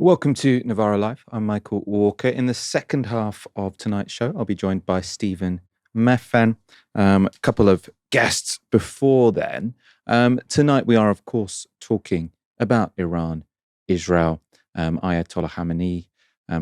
Welcome to Novara Live. I'm Michael Walker. In the second half of tonight's show, I'll be joined by Stephen Methven, a couple of guests before then. Tonight, we are, of course, talking about Iran, Israel, Ayatollah Khamenei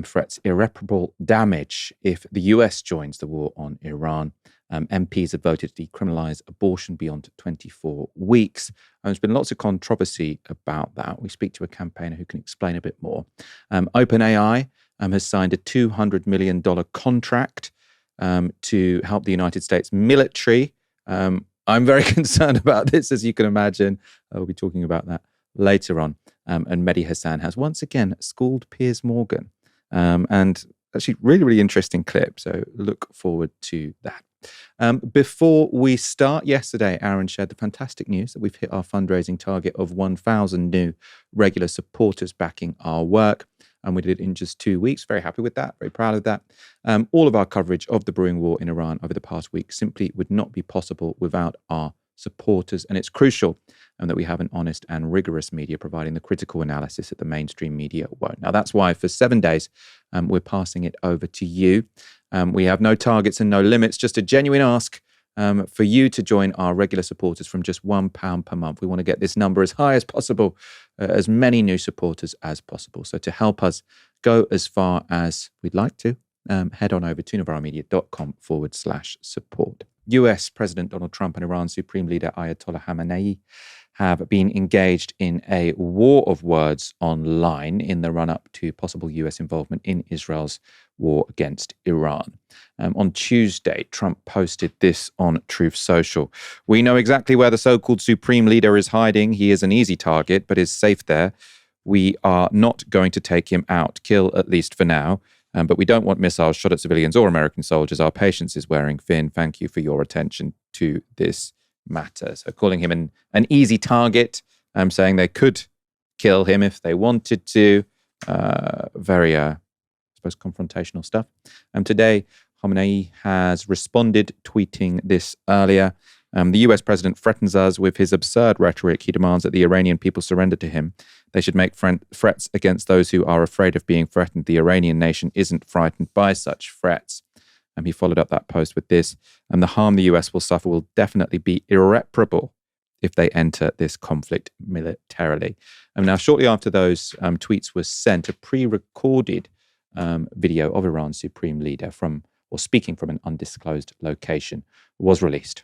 threats irreparable damage if the US joins the war on Iran. MPs have voted to decriminalise abortion beyond 24 weeks. There's been lots of controversy about that. We speak to a campaigner who can explain a bit more. OpenAI has signed a $200 million contract to help the United States military. I'm very concerned about this, as you can imagine. We'll be talking about that later on. And Mehdi Hasan has once again schooled Piers Morgan. And actually, really interesting clip. So look forward to that. Before we start, yesterday, Aaron shared the fantastic news that we've hit our fundraising target of 1,000 new regular supporters backing our work. And we did it in just 2 weeks. Very happy with that. Very proud of that. All of our coverage of the brewing war in Iran over the past week simply would not be possible without our supporters. And it's crucial that we have an honest and rigorous media providing the critical analysis that the mainstream media won't. Now, that's why for 7 days, we're passing it over to you. We have no targets and no limits, just a genuine ask for you to join our regular supporters from just £1 per month. We want to get this number as high as possible, as many new supporters as possible. So to help us go as far as we'd like to, head on over to novaramedia.com/support. US President Donald Trump and Iran's Supreme Leader Ayatollah Khamenei have been engaged in a war of words online in the run-up to possible US involvement in Israel's war against Iran. On Tuesday, Trump posted this on Truth Social. "We know exactly where the so-called Supreme Leader is hiding. He is an easy target, but is safe there. We are not going to take him out, kill at least for now. But we don't want missiles shot at civilians or American soldiers. Our patience is wearing thin. Thank you for your attention to this matter." So calling him an easy target, saying they could kill him if they wanted to. Very, I suppose, confrontational stuff. Today, Khamenei has responded, tweeting this earlier. "The US president threatens us with his absurd rhetoric. He demands that the Iranian people surrender to him. They should make threats against those who are afraid of being threatened. The Iranian nation isn't frightened by such threats." He followed up that post with this: "The harm the US will suffer will definitely be irreparable if they enter this conflict militarily." Now, shortly after those tweets were sent, a pre-recorded video of Iran's Supreme Leader speaking from an undisclosed location was released.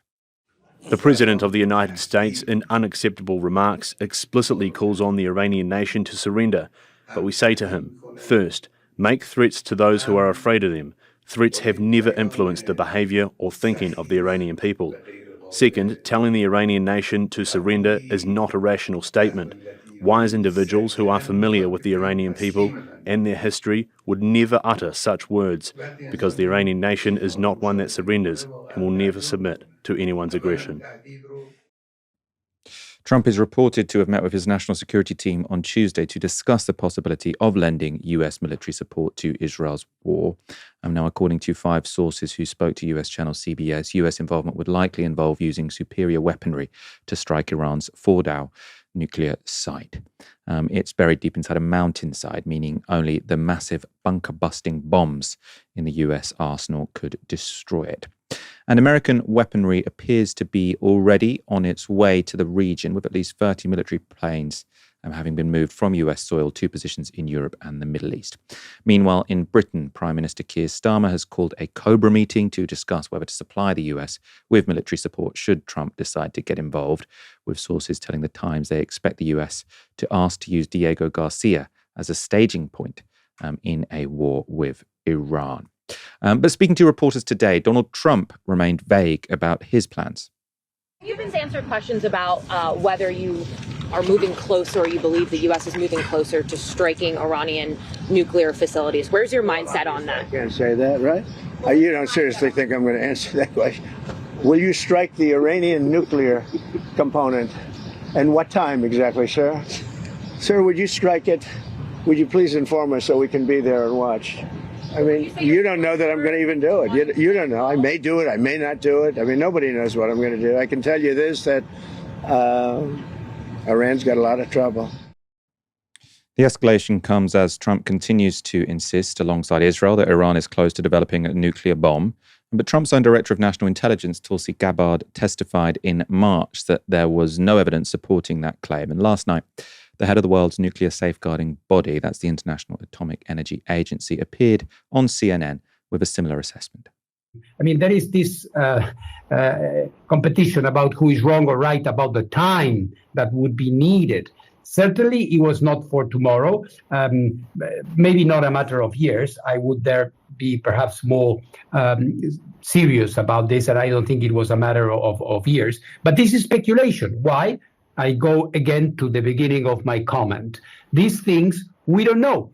The President of the United States, in unacceptable remarks, explicitly calls on the Iranian nation to surrender. But we say to him, first, make threats to those who are afraid of them. Threats have never influenced the behaviour or thinking of the Iranian people. Second, telling the Iranian nation to surrender is not a rational statement. Wise individuals who are familiar with the Iranian people and their history would never utter such words, because the Iranian nation is not one that surrenders and will never submit to anyone's aggression. Trump is reported to have met with his national security team on Tuesday to discuss the possibility of lending US military support to Israel's war. Now, according to 5 sources who spoke to US channel CBS, US involvement would likely involve using superior weaponry to strike Iran's Fordow nuclear site. It's buried deep inside a mountainside, meaning only the massive bunker-busting bombs in the US arsenal could destroy it. And American weaponry appears to be already on its way to the region, with at least 30 military planes having been moved from US soil to positions in Europe and the Middle East. Meanwhile, in Britain, Prime Minister Keir Starmer has called a Cobra meeting to discuss whether to supply the US with military support should Trump decide to get involved, with sources telling The Times they expect the US to ask to use Diego Garcia as a staging point in a war with Iran. But speaking to reporters today, Donald Trump remained vague about his plans. You've been answered questions about whether you are moving closer, or you believe the U.S. is moving closer to striking Iranian nuclear facilities. Where's your mindset on that? I can't say that, right? You don't seriously think I'm going to answer that question? Will you strike the Iranian nuclear component? And what time exactly, sir? Sir, would you strike it? Would you please inform us so we can be there and watch? I mean, you don't know that I'm going to even do it. You don't know. I may do it. I may not do it. I mean, nobody knows what I'm going to do. I can tell you this, that Iran's got a lot of trouble. The escalation comes as Trump continues to insist, alongside Israel, that Iran is close to developing a nuclear bomb. But Trump's own Director of National Intelligence, Tulsi Gabbard, testified in March that there was no evidence supporting that claim. And last night, the head of the world's nuclear safeguarding body, that's the International Atomic Energy Agency, appeared on CNN with a similar assessment. I mean, there is this competition about who is wrong or right about the time that would be needed. Certainly, it was not for tomorrow, maybe not a matter of years. I would there be perhaps more serious about this, and I don't think it was a matter of years. But this is speculation. Why? I go again to the beginning of my comment. These things we don't know,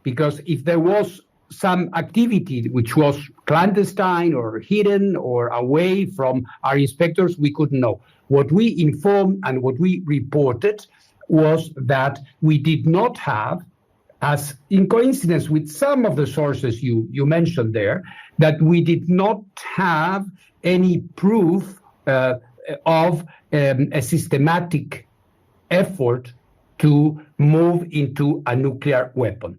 because if there was some activity which was clandestine or hidden or away from our inspectors, we couldn't know. What we informed and what we reported was that we did not have, as in coincidence with some of the sources you mentioned there, that we did not have any proof of a systematic effort to move into a nuclear weapon.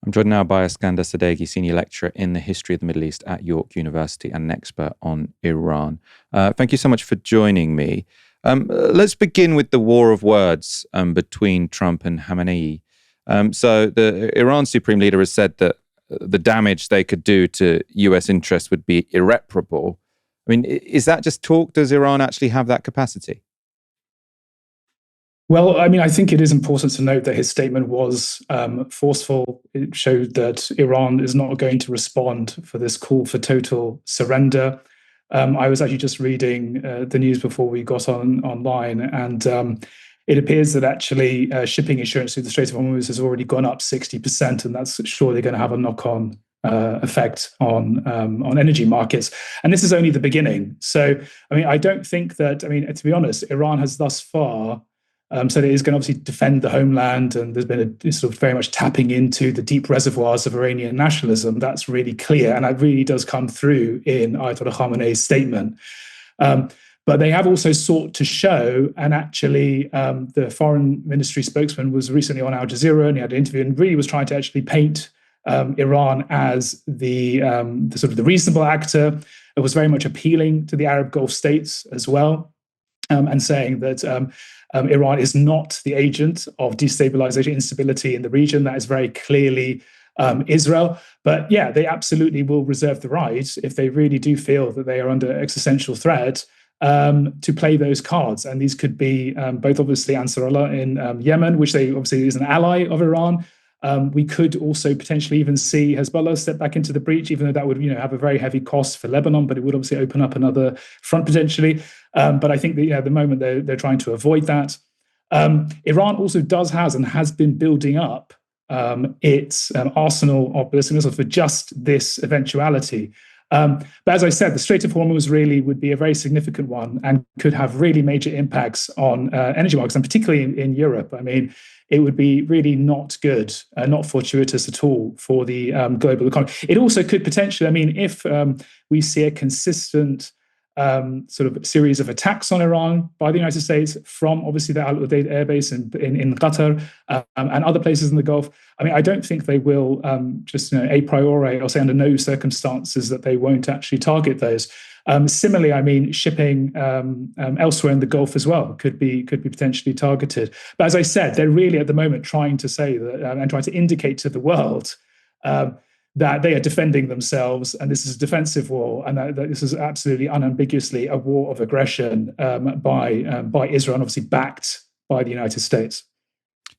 I'm joined now by Eskandar Sadeghi, Senior Lecturer in the History of the Middle East at York University and an expert on Iran. Thank you so much for joining me. Let's begin with the war of words between Trump and Khamenei. So the Iran Supreme Leader has said that the damage they could do to US interests would be irreparable. I mean, is that just talk? Does Iran actually have that capacity? Well, I mean, I think it is important to note that his statement was forceful. It showed that Iran is not going to respond for this call for total surrender. I was actually just reading the news before we got online, and it appears that actually shipping insurance through the Strait of Hormuz has already gone up 60%, and that's surely going to have a knock-on effect on energy markets. And this is only the beginning. So, I mean, I don't think that, I mean, to be honest, Iran has thus far said it is going to obviously defend the homeland, and there's been a sort of very much tapping into the deep reservoirs of Iranian nationalism. That's really clear, and that really does come through in Ayatollah Khamenei's statement. But they have also sought to show, and actually the foreign ministry spokesman was recently on Al Jazeera, and he had an interview and really was trying to actually paint Iran as the sort of the reasonable actor. It was very much appealing to the Arab Gulf states as well, and saying that Iran is not the agent of destabilization, instability in the region. That is very clearly Israel. But yeah, they absolutely will reserve the right, if they really do feel that they are under existential threat, to play those cards. And these could be both obviously Ansarullah in Yemen, which they obviously is an ally of Iran. We could also potentially even see Hezbollah step back into the breach, even though that would, have a very heavy cost for Lebanon, but it would obviously open up another front potentially. But I think that at the moment they're trying to avoid that. Iran also has and has been building up its arsenal of ballistic missiles for just this eventuality. But as I said, the Strait of Hormuz really would be a very significant one and could have really major impacts on energy markets, and particularly in Europe. I mean, it would be really not good, not fortuitous at all for the global economy. It also could potentially, I mean, if we see a consistent sort of series of attacks on Iran by the United States from obviously the Al Udeid airbase in Qatar and other places in the Gulf, I mean, I don't think they will just a priori or say under no circumstances that they won't actually target those. Similarly, I mean, shipping elsewhere in the Gulf as well could be potentially targeted. But as I said, they're really at the moment trying to say that and trying to indicate to the world that they are defending themselves, and this is a defensive war, and that this is absolutely unambiguously a war of aggression by Israel, and obviously backed by the United States.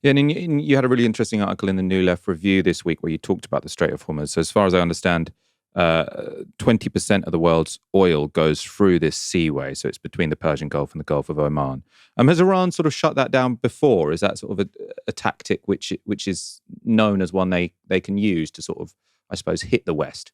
Yeah, and you had a really interesting article in the New Left Review this week where you talked about the Strait of Hormuz. So as far as I understand, 20% of the world's oil goes through this seaway. So it's between the Persian Gulf and the Gulf of Oman. Has Iran sort of shut that down before? Is that sort of a tactic which is known as one they can use to sort of, I suppose, hit the West?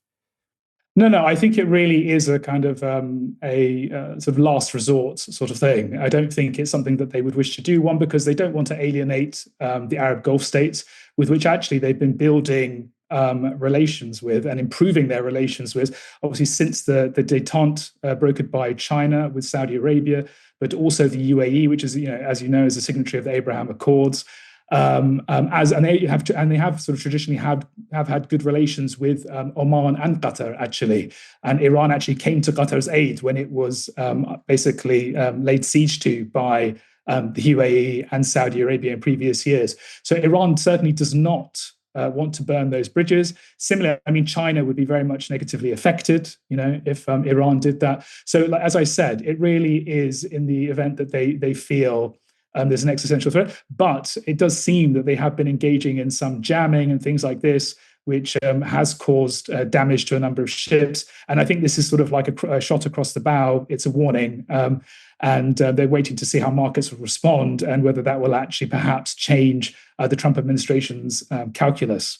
No, I think it really is a kind of sort of last resort sort of thing. I don't think it's something that they would wish to do. One, because they don't want to alienate the Arab Gulf states, with which actually they've been building relations with and improving their relations with, obviously since the détente brokered by China with Saudi Arabia, but also the UAE, which is, as you know, is a signatory of the Abraham Accords. They have sort of traditionally have had good relations with Oman and Qatar, actually. And Iran actually came to Qatar's aid when it was basically laid siege to by the UAE and Saudi Arabia in previous years. So Iran certainly does not want to burn those bridges. Similarly, I mean, China would be very much negatively affected, if Iran did that. So, as I said, it really is in the event that they feel there's an existential threat. But it does seem that they have been engaging in some jamming and things like this, which has caused damage to a number of ships. And I think this is sort of like a shot across the bow. It's a warning. And they're waiting to see how markets will respond and whether that will actually perhaps change the Trump administration's calculus.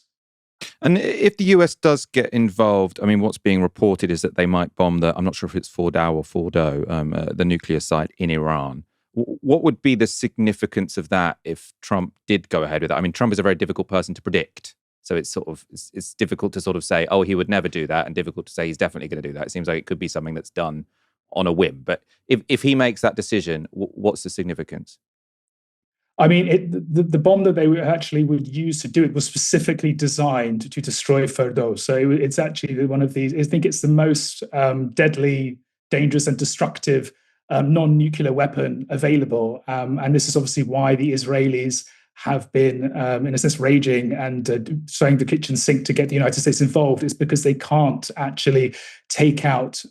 And if the US does get involved, I mean, what's being reported is that they might bomb I'm not sure if it's Fordow or Fordo, the nuclear site in Iran. What would be the significance of that if Trump did go ahead with that? I mean, Trump is a very difficult person to predict. So it's it's difficult to sort of say, oh, he would never do that, and difficult to say he's definitely going to do that. It seems like it could be something that's done on a whim. But if he makes that decision, what's the significance? I mean, the bomb that they would use to do it was specifically designed to destroy Fordow. So it's actually one of these. I think it's the most deadly, dangerous, and destructive non-nuclear weapon available. And this is obviously why the Israelis have been, in a sense, raging and throwing the kitchen sink to get the United States involved. Is because they can't actually take out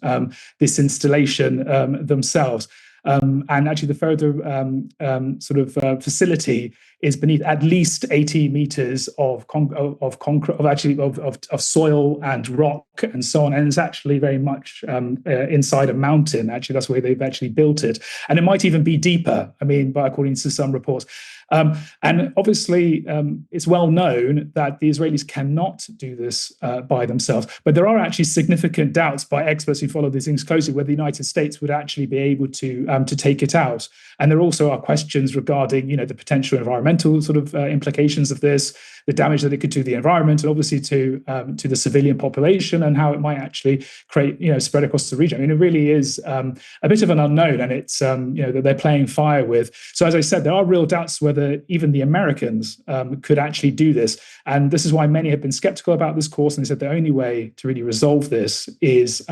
this installation themselves. And actually, the further facility is beneath at least 80 meters of soil and rock and so on, and it's actually very much inside a mountain. Actually, that's where they've actually built it, and it might even be deeper. I mean, according to some reports. And obviously, it's well known that the Israelis cannot do this by themselves. But there are actually significant doubts by experts who follow these things closely whether the United States would actually be able to take it out. And there also are questions regarding, the potential environmental sort of implications of this, the damage that it could do to the environment, and obviously to the civilian population, and how it might actually create, spread across the region. I mean, it really is a bit of an unknown, and it's that they're playing fire with. So as I said, there are real doubts whether even the Americans could actually do this. And this is why many have been skeptical about this course. And they said the only way to really resolve this is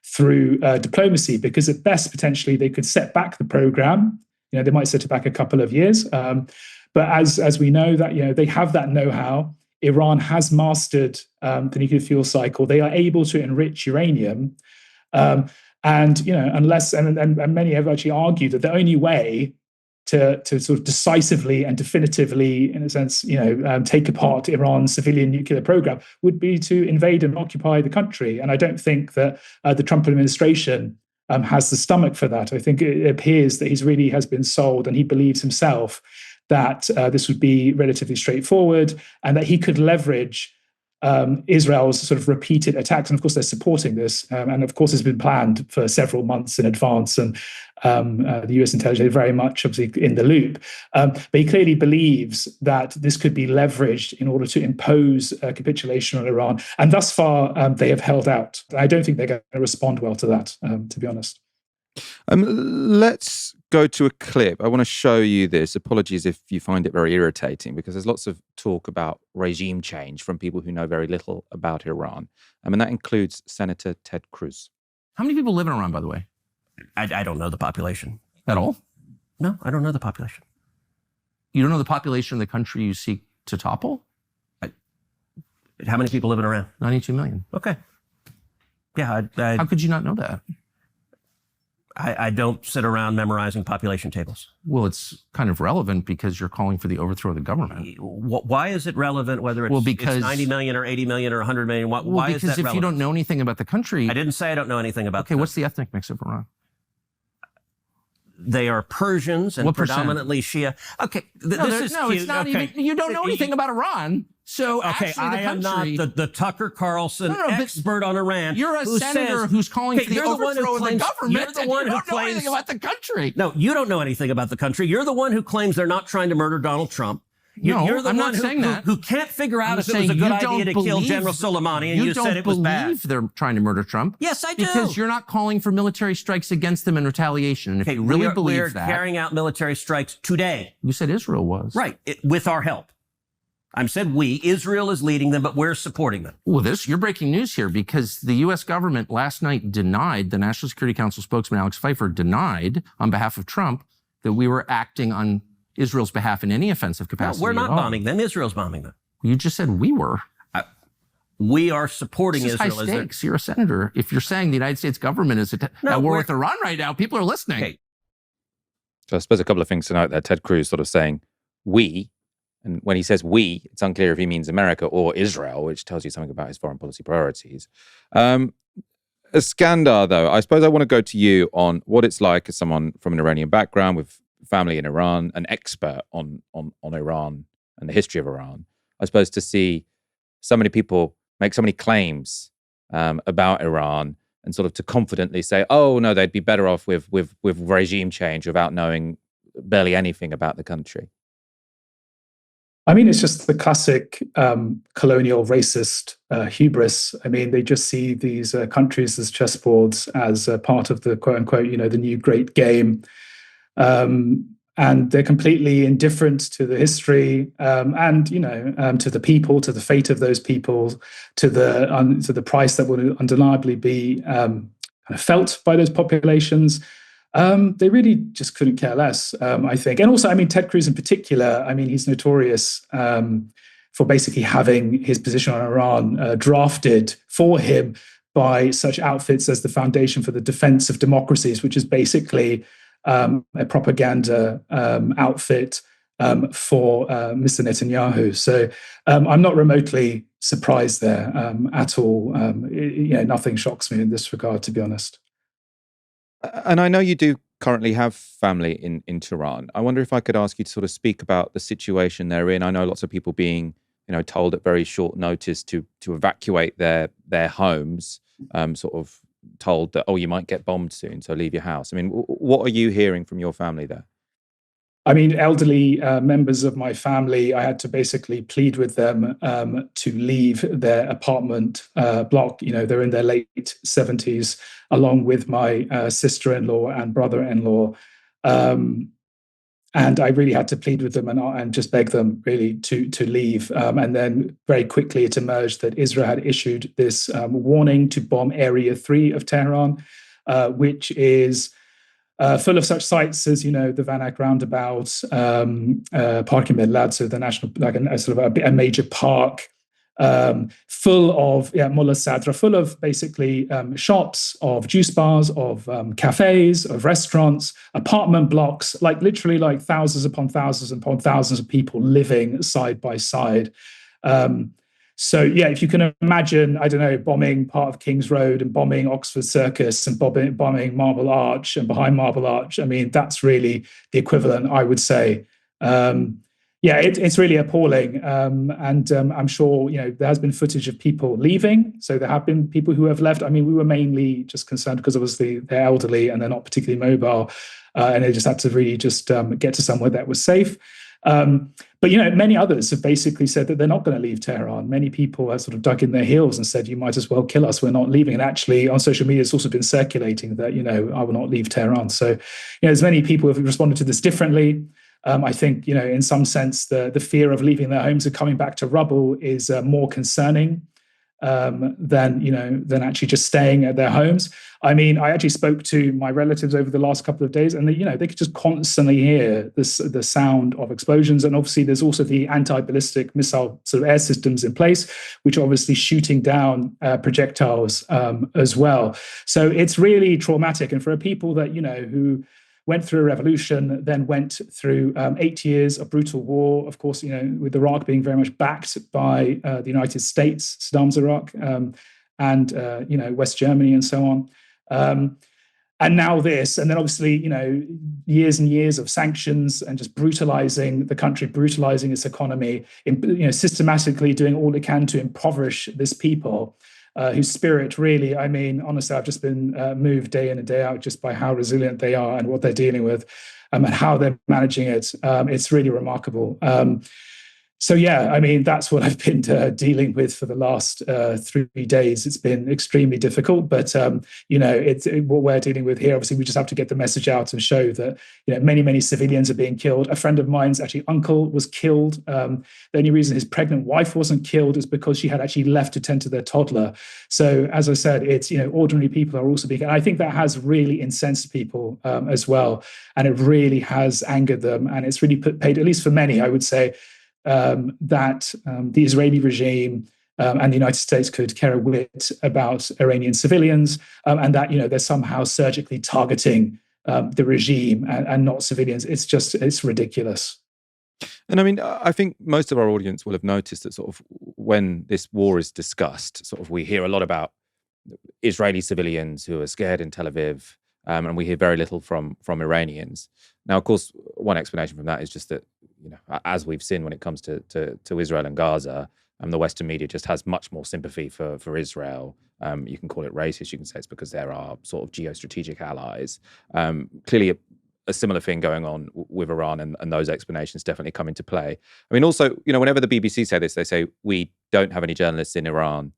through diplomacy, because at best, potentially, they could set back the program. They might set it back a couple of years. But as we know, that they have that know-how. Iran has mastered the nuclear fuel cycle. They are able to enrich uranium. And many have actually argued that the only way to sort of decisively and definitively, in a sense, take apart Iran's civilian nuclear program would be to invade and occupy the country. And I don't think that the Trump administration has the stomach for that. I think it appears that he has been sold, and he believes himself that this would be relatively straightforward, and that he could leverage Israel's sort of repeated attacks. And of course, they're supporting this. And of course, it's been planned for several months in advance. And the US intelligence is very much obviously in the loop. But he clearly believes that this could be leveraged in order to impose capitulation on Iran. And thus far, they have held out. I don't think they're going to respond well to that, to be honest. Let's go to a clip. I want to show you this. Apologies if you find it very irritating, because there's lots of talk about regime change from people who know very little about Iran. And that includes Senator Ted Cruz. How many people live in Iran, by the way? I don't know the population. At all? No, I don't know the population. You don't know the population of the country you seek to topple? How many people live in Iran? 92 million. Okay. Yeah. How could you not know that? I don't sit around memorizing population tables. Well, it's kind of relevant because you're calling for the overthrow of the government. Why is it relevant whether it's 90 million or 80 million or 100 million? Why is that relevant? Because if you don't know anything about the country... I didn't say I don't know anything about Okay, what's the ethnic mix of Iran? They are Persians and predominantly Shia. Okay, this is cute. It's not even... You don't know anything about Iran. So okay, I am not the Tucker Carlson expert on Iran. You're a senator who's calling for the overthrow of the government. You're the one who claims anything about the country. No, you don't know anything about the country. You're the one who claims they're not trying to murder Donald Trump. You're the I'm one not saying that. who can't figure out I'm if it was a saying good you idea don't to kill believe- General Soleimani, and you said it was bad. You don't believe they're trying to murder Trump. Yes, I do. Because you're not calling for military strikes against them in retaliation. And if you really we believe are that, carrying out military strikes today. you said Israel was. Right, with our help. I said we. Israel is leading them, but we're supporting them. Well, you're breaking news here because the U.S. government last night denied, the National Security Council spokesman Alex Pfeiffer denied on behalf of Trump that we were acting on Israel's behalf in any offensive capacity. No, we're not at all. bombing them. Israel's bombing them. You just said we were. We are supporting This is Israel. high stakes. You're a senator. If you're saying the United States government is at war with Iran right now, people are listening. Okay. So I suppose a couple of things to note there. Ted Cruz sort of saying we, and when he says we, it's unclear if he means America or Israel, which tells you something about his foreign policy priorities. Eskandar, though, I suppose I want to go to you on what it's like as someone from an Iranian background with family in Iran, an expert on Iran and the history of Iran. I suppose to see so many people make so many claims about Iran and sort of to confidently say, oh, no, they'd be better off with regime change without knowing barely anything about the country. I mean, it's just the classic colonial racist hubris. I mean, they just see these countries as chessboards, as part of the quote unquote, the new great game. And they're completely indifferent to the history and, to the people, to the fate of those people, to the price that would undeniably be felt by those populations. They really just couldn't care less, I think. And also, I mean, Ted Cruz in particular, I mean, he's notorious for basically having his position on Iran drafted for him by such outfits as the Foundation for the Defense of Democracies, which is basically a propaganda outfit for Mr. Netanyahu. So I'm not remotely surprised there at all. Nothing shocks me in this regard, to be honest. And I know you do currently have family in Tehran. I wonder if I could ask you to sort of speak about the situation they're in. I know lots of people being, told at very short notice to evacuate their homes, sort of told that, oh, you might get bombed soon, so leave your house. I mean, what are you hearing from your family there? I mean, elderly members of my family, I had to basically plead with them to leave their apartment block. They're in their late 70s, along with my sister-in-law and brother-in-law. And I really had to plead with them and just beg them really to leave. And then very quickly it emerged that Israel had issued this warning to bomb Area 3 of Tehran, which is full of such sites as, the Van Eyck roundabout, Park Milad, so the national, like a major park, full of Mullah Sadra, full of basically shops, of juice bars, of cafes, of restaurants, apartment blocks, like literally like thousands upon thousands upon thousands of people living side by side. So yeah, if you can imagine, I don't know, bombing part of King's Road and bombing Oxford Circus and bombing Marble Arch and behind Marble Arch, I mean, that's really the equivalent, I would say. It's really appalling. And I'm sure, there has been footage of people leaving. So there have been people who have left. I mean, we were mainly just concerned because obviously they're elderly and they're not particularly mobile. And they just had to really just get to somewhere that was safe. But many others have basically said that they're not going to leave Tehran. Many people have sort of dug in their heels and said, you might as well kill us, we're not leaving. And actually on social media, it's also been circulating that, I will not leave Tehran. So, there's many people who have responded to this differently. I think, in some sense, the fear of leaving their homes and coming back to rubble is more concerning than actually just staying at their homes. I mean, I actually spoke to my relatives over the last couple of days, and they could just constantly hear the sound of explosions. And obviously, there's also the anti-ballistic missile sort of air systems in place, which are obviously shooting down projectiles as well. So it's really traumatic. And for people that who went through a revolution, then went through 8 years of brutal war, of course, with Iraq being very much backed by the United States, Saddam's Iraq, and West Germany and so on. And now this, and then obviously, years and years of sanctions and just brutalizing the country, brutalizing its economy, systematically doing all it can to impoverish this people. Whose spirit really, I mean, honestly, I've just been moved day in and day out just by how resilient they are and what they're dealing with and how they're managing it. It's really remarkable. So, yeah, I mean, that's what I've been dealing with for the last 3 days. It's been extremely difficult, but, what we're dealing with here, obviously, we just have to get the message out and show that, many, many civilians are being killed. A friend of mine's actually uncle was killed. The only reason his pregnant wife wasn't killed is because she had actually left to tend to their toddler. So, as I said, it's, ordinary people are also being, and I think that has really incensed people as well. And it really has angered them. And it's really paid, at least for many, I would say, that the Israeli regime and the United States could care a whit about Iranian civilians, and that they're somehow surgically targeting the regime and not civilians. It's ridiculous. And I mean, I think most of our audience will have noticed that sort of when this war is discussed, sort of we hear a lot about Israeli civilians who are scared in Tel Aviv, and we hear very little from Iranians. Now, of course, one explanation from that is just that, as we've seen when it comes to Israel and Gaza, the Western media just has much more sympathy for Israel. You can call it racist. You can say it's because they're our sort of geostrategic allies. Clearly, a similar thing going on with Iran, and those explanations definitely come into play. I mean, also, whenever the BBC say this, they say we don't have any journalists in Iran,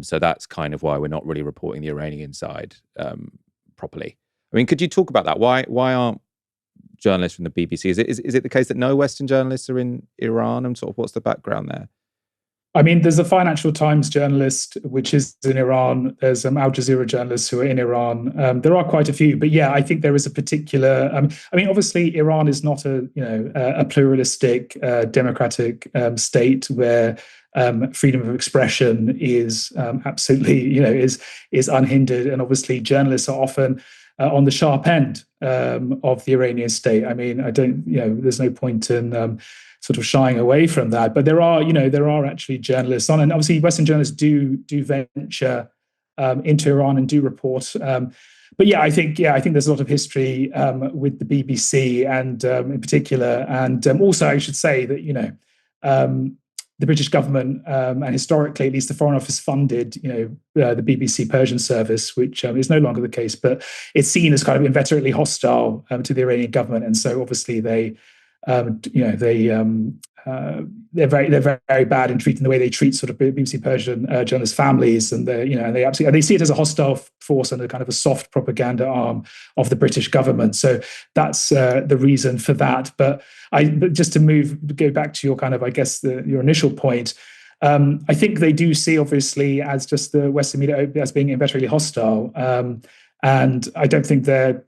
so that's kind of why we're not really reporting the Iranian side properly. I mean, could you talk about that? Why aren't journalists from the BBC? Is it the case that no Western journalists are in Iran, and sort of what's the background there? I mean, there's a Financial Times journalist, which is in Iran. There's Al Jazeera journalists who are in Iran. There are quite a few, but yeah, I think there is a particular. I mean, obviously, Iran is not a pluralistic, democratic state where freedom of expression is absolutely is unhindered, and obviously, journalists are often on the sharp end of the Iranian state. I mean, there's no point in sort of shying away from that. But there are actually journalists on, and obviously Western journalists do venture into Iran and do report. But yeah, I think there's a lot of history with the BBC and in particular, and also I should say that the British government and historically, at least the Foreign Office funded the BBC Persian service, which is no longer the case, but it's seen as kind of inveterately hostile to the Iranian government, and so obviously they're very bad in treating the way they treat sort of BBC Persian journalist families, and they see it as a hostile force and a kind of a soft propaganda arm of the British government. So that's the reason for that. But just to go back to your kind of, I guess, your initial point. I think they do see, obviously, as just the Western media as being inveterately hostile. And I don't think they're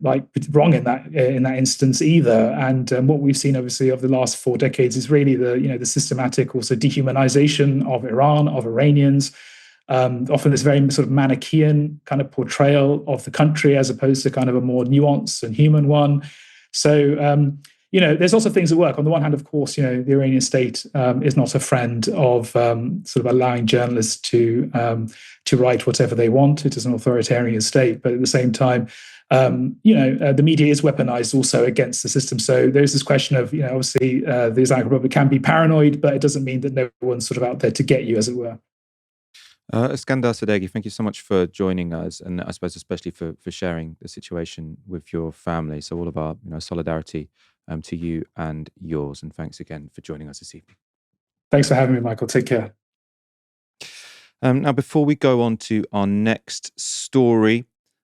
wrong in that instance either. And what we've seen, obviously, over the last 4 decades is really the systematic also dehumanization of Iran, of Iranians. Often this very sort of Manichaean kind of portrayal of the country as opposed to kind of a more nuanced and human one. So there's also things that work. On the one hand, of course, the Iranian state is not a friend of sort of allowing journalists to write whatever they want. It is an authoritarian state, but at the same time, the media is weaponized also against the system. So there's this question of, obviously, the Islamic Republic can be paranoid, but it doesn't mean that no one's sort of out there to get you, as it were. Eskandar Sadeghi, thank you so much for joining us, and I suppose especially for sharing the situation with your family. So all of our solidarity to you and yours, and thanks again for joining us this evening. Thanks for having me, Michael. Take care. Now, before we go on to our next story,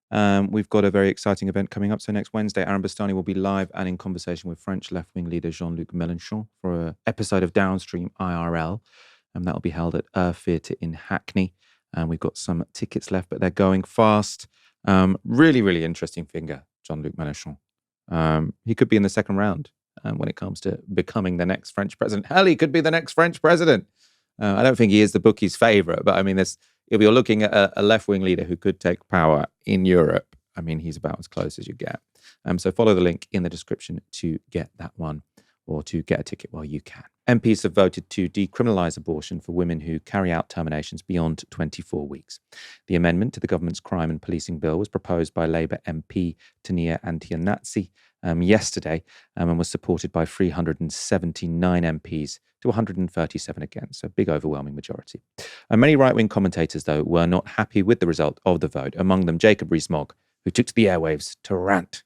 we've got a very exciting event coming up. So next Wednesday, Aaron Bastani will be live and in conversation with French left-wing leader Jean-Luc Mélenchon for an episode of Downstream IRL. And that will be held at Theatre in Hackney. And we've got some tickets left, but they're going fast. Really, really interesting figure, Jean-Luc Mélenchon. He could be in the second round when it comes to becoming the next French president. Hell, he could be the next French president. I don't think he is the bookie's favourite, but I mean, if you're looking at a left-wing leader who could take power in Europe, I mean, he's about as close as you get. So follow the link in the description to get that one, or to get a ticket while you can. MPs have voted to decriminalise abortion for women who carry out terminations beyond 24 weeks. The amendment to the government's crime and policing bill was proposed by Labour MP Tania Antianazzi yesterday and was supported by 379 MPs to 137 against, so a big overwhelming majority. Many right-wing commentators, though, were not happy with the result of the vote, among them Jacob Rees-Mogg, who took to the airwaves to rant.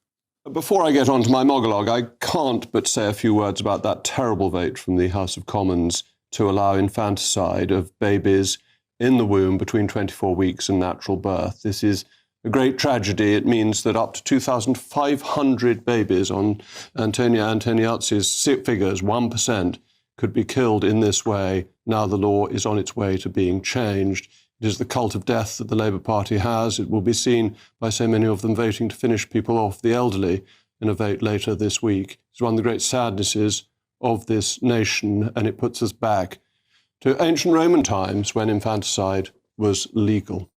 Before I get on to my monologue, I can't but say a few words about that terrible vote from the House of Commons to allow infanticide of babies in the womb between 24 weeks and natural birth. This is a great tragedy. It means that up to 2,500 babies, on Antonia Antoniazzi's figures, 1%, could be killed in this way. Now the law is on its way to being changed. It is the cult of death that the Labour Party has. It will be seen by so many of them voting to finish people off, the elderly, in a vote later this week. It's one of the great sadnesses of this nation, and it puts us back to ancient Roman times when infanticide was legal.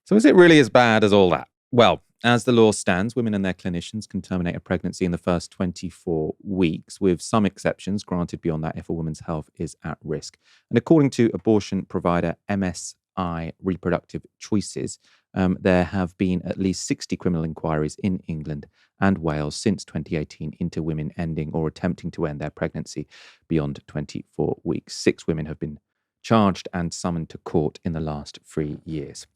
So is it really as bad as all that? Well, as the law stands, women and their clinicians can terminate a pregnancy in the first 24 weeks, with some exceptions granted beyond that if a woman's health is at risk. And according to abortion provider MSI Reproductive Choices, there have been at least 60 criminal inquiries in England and Wales since 2018 into women ending or attempting to end their pregnancy beyond 24 weeks. 6 women have been charged and summoned to court in the last 3 years.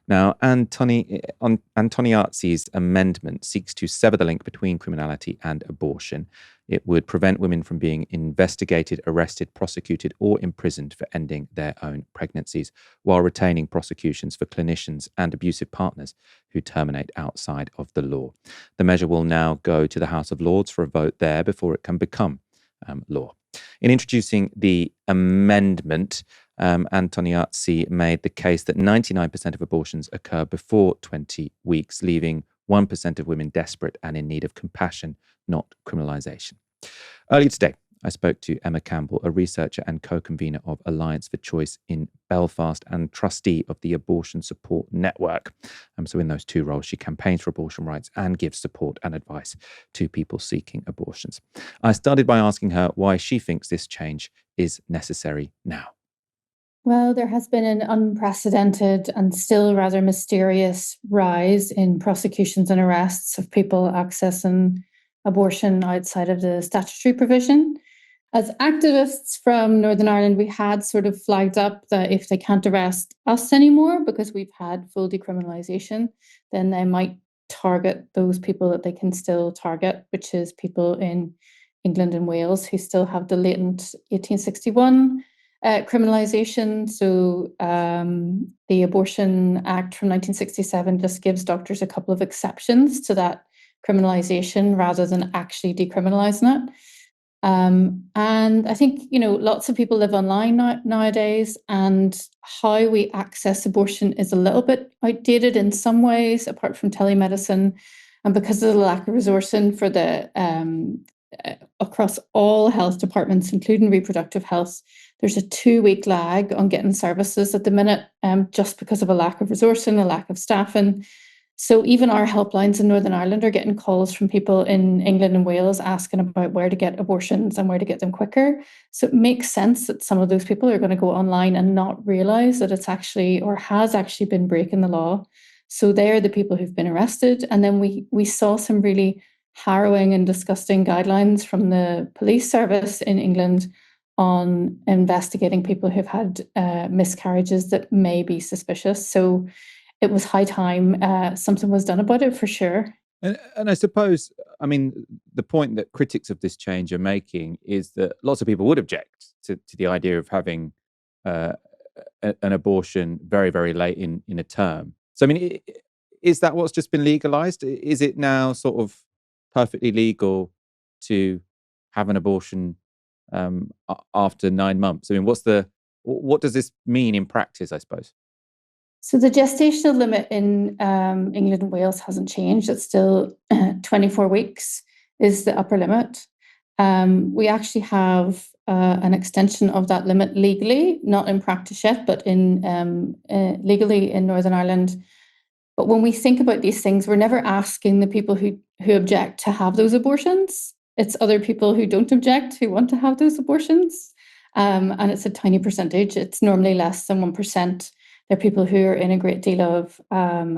Now, Antoniazzi's amendment seeks to sever the link between criminality and abortion. It would prevent women from being investigated, arrested, prosecuted, or imprisoned for ending their own pregnancies, while retaining prosecutions for clinicians and abusive partners who terminate outside of the law. The measure will now go to the House of Lords for a vote there before it can become law. In introducing the amendment, Antoniazzi made the case that 99% of abortions occur before 20 weeks, leaving 1% of women desperate and in need of compassion, not criminalisation. Earlier today, I spoke to Emma Campbell, a researcher and co-convener of Alliance for Choice in Belfast and trustee of the Abortion Support Network. So in those 2 roles, she campaigns for abortion rights and gives support and advice to people seeking abortions. I started by asking her why she thinks this change is necessary now. Well, there has been an unprecedented and still rather mysterious rise in prosecutions and arrests of people accessing abortion outside of the statutory provision. As activists from Northern Ireland, we had sort of flagged up that if they can't arrest us anymore because we've had full decriminalisation, then they might target those people that they can still target, which is people in England and Wales who still have the latent 1861 criminalisation. So the Abortion Act from 1967 just gives doctors a couple of exceptions to that criminalisation rather than actually decriminalising it. And I think, lots of people live online nowadays, and how we access abortion is a little bit outdated in some ways, apart from telemedicine, and because of the lack of resourcing for the across all health departments, including reproductive health, there's a 2-week lag on getting services at the minute, just because of a lack of resourcing, a lack of staffing. So even our helplines in Northern Ireland are getting calls from people in England and Wales asking about where to get abortions and where to get them quicker. So it makes sense that some of those people are going to go online and not realise that it's actually or has actually been breaking the law. So they're the people who've been arrested. And then we saw some really harrowing and disgusting guidelines from the police service in England on investigating people who've had miscarriages that may be suspicious. So it was high time something was done about it, for sure. And I suppose, the point that critics of this change are making is that lots of people would object to the idea of having an abortion very, very late in a term. So, is that what's just been legalised? Is it now sort of perfectly legal to have an abortion after 9 months? What does this mean in practice, I suppose? So the gestational limit in England and Wales hasn't changed. It's still 24 weeks is the upper limit. We actually have an extension of that limit legally, not in practice yet, but in legally in Northern Ireland. But when we think about these things, we're never asking the people who object to have those abortions. It's other people who don't object who want to have those abortions. And it's a tiny percentage. It's normally less than 1%. There are people who are in a great deal of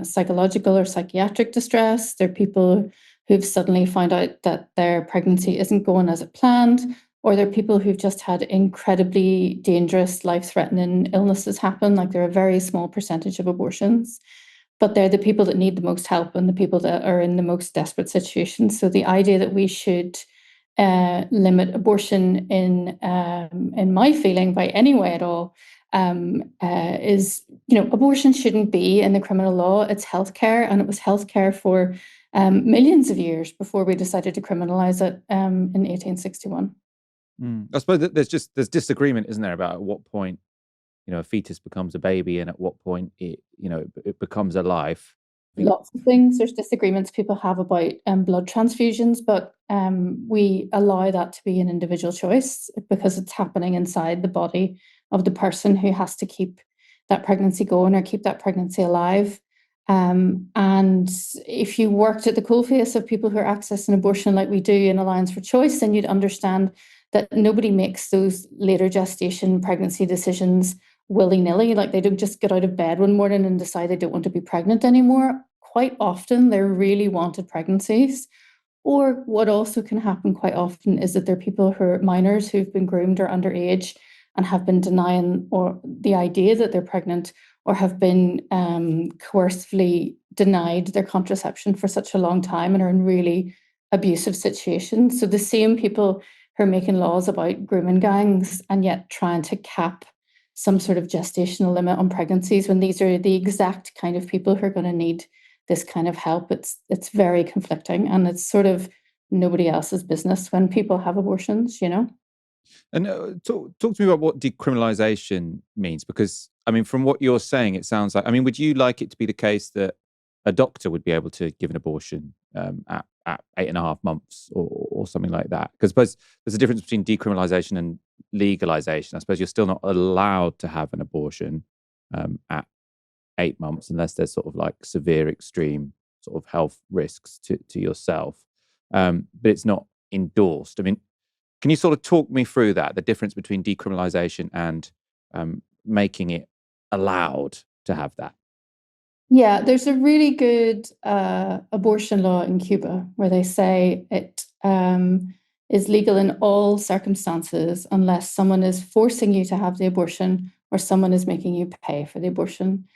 psychological or psychiatric distress. There are people who've suddenly found out that their pregnancy isn't going as it planned, or there are people who've just had incredibly dangerous, life-threatening illnesses happen. Like, they're a very small percentage of abortions, but they're the people that need the most help and the people that are in the most desperate situations. So the idea that we should limit abortion in my feeling by any way at all is, abortion shouldn't be in the criminal law. It's healthcare, and it was healthcare for millions of years before we decided to criminalize it in 1861. I suppose that there's disagreement, isn't there, about at what point a fetus becomes a baby and at what point it becomes a life. Lots of things. There's disagreements people have about blood transfusions, but we allow that to be an individual choice because it's happening inside the body of the person who has to keep that pregnancy going or keep that pregnancy alive. And if you worked at the coalface of people who are accessing abortion like we do in Alliance for Choice, then you'd understand that nobody makes those later gestation pregnancy decisions willy-nilly. Like, they don't just get out of bed one morning and decide they don't want to be pregnant anymore. Quite often they're really wanted pregnancies. Or what also can happen quite often is that there are people who are minors who've been groomed or underage and have been denying or the idea that they're pregnant, or have been coercively denied their contraception for such a long time and are in really abusive situations. So the same people who are making laws about grooming gangs and yet trying to cap some sort of gestational limit on pregnancies, when these are the exact kind of people who are going to need this kind of help, it's very conflicting, and it's sort of nobody else's business when people have abortions, And talk to me about what decriminalization means, because from what you're saying, it sounds like, would you like it to be the case that a doctor would be able to give an abortion at 8.5 months or something like that? Because I suppose there's a difference between decriminalization and legalization. I suppose you're still not allowed to have an abortion at 8 months unless there's sort of like severe extreme sort of health risks to yourself. But it's not endorsed. Can you sort of talk me through that, the difference between decriminalization and making it allowed to have that? Yeah, there's a really good abortion law in Cuba where they say it is legal in all circumstances unless someone is forcing you to have the abortion or someone is making you pay for the abortion.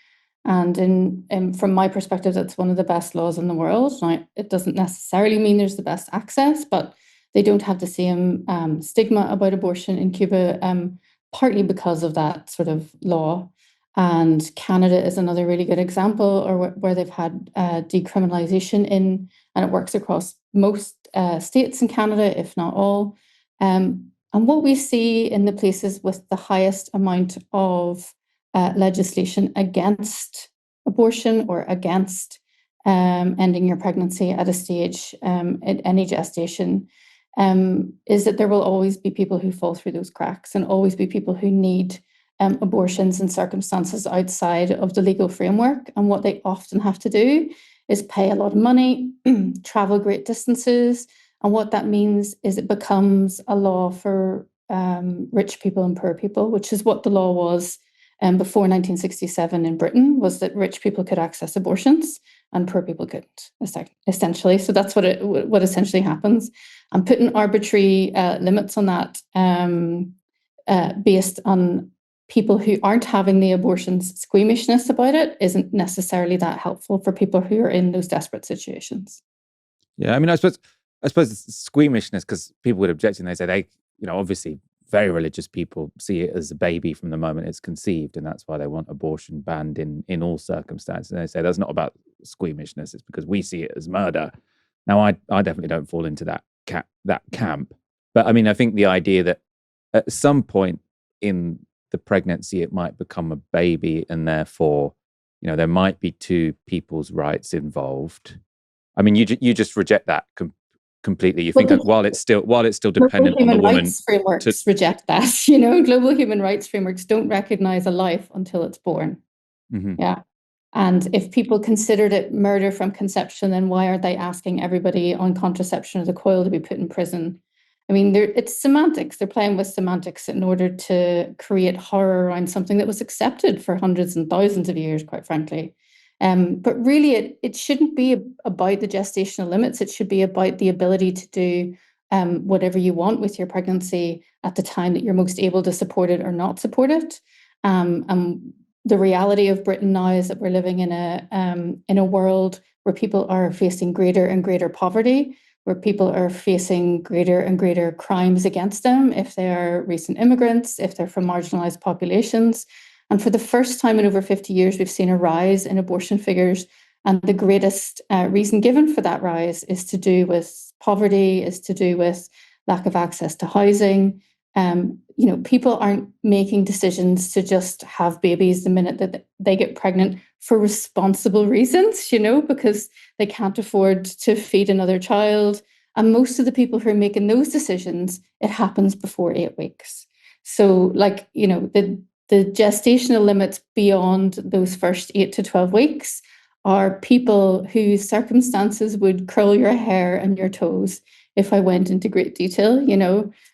And from my perspective, that's one of the best laws in the world. Now, it doesn't necessarily mean there's the best access, but they don't have the same stigma about abortion in Cuba, partly because of that sort of law. And Canada is another really good example, or where they've had decriminalization in, and it works across most states in Canada, if not all. And what we see in the places with the highest amount of legislation against abortion or against ending your pregnancy at a stage at any gestation is that there will always be people who fall through those cracks, and always be people who need abortions in circumstances outside of the legal framework. And what they often have to do is pay a lot of money, travel great distances. And what that means is it becomes a law for rich people and poor people, which is what the law was before 1967 in Britain, was that rich people could access abortions and poor people couldn't, essentially. So that's what essentially happens. And putting arbitrary limits on that based on people who aren't having the abortions, squeamishness about it isn't necessarily that helpful for people who are in those desperate situations. Yeah, I suppose it's squeamishness because people would object and they say they, obviously very religious people see it as a baby from the moment it's conceived, and that's why they want abortion banned in all circumstances. And they say that's not about squeamishness; it's because we see it as murder. Now, I definitely don't fall into that camp, but I think the idea that at some point in the pregnancy it might become a baby, and therefore, there might be two people's rights involved. You just reject that completely. You think that while it's still dependent on the woman, rights frameworks reject that. Global human rights frameworks don't recognize a life until it's born. Mm-hmm. Yeah. And if people considered it murder from conception, then why aren't they asking everybody on contraception or the coil to be put in prison? It's semantics. They're playing with semantics in order to create horror around something that was accepted for hundreds and thousands of years, quite frankly. But really, it shouldn't be about the gestational limits. It should be about the ability to do whatever you want with your pregnancy at the time that you're most able to support it or not support it. The reality of Britain now is that we're living in a world where people are facing greater and greater poverty, where people are facing greater and greater crimes against them if they are recent immigrants, if they're from marginalized populations. And for the first time in over 50 years, we've seen a rise in abortion figures. And the greatest reason given for that rise is to do with poverty, is to do with lack of access to housing. People aren't making decisions to just have babies the minute that they get pregnant for responsible reasons, because they can't afford to feed another child. And most of the people who are making those decisions, it happens before 8 weeks. So the gestational limits beyond those first 8 to 12 weeks are people whose circumstances would curl your hair and your toes if I went into great detail.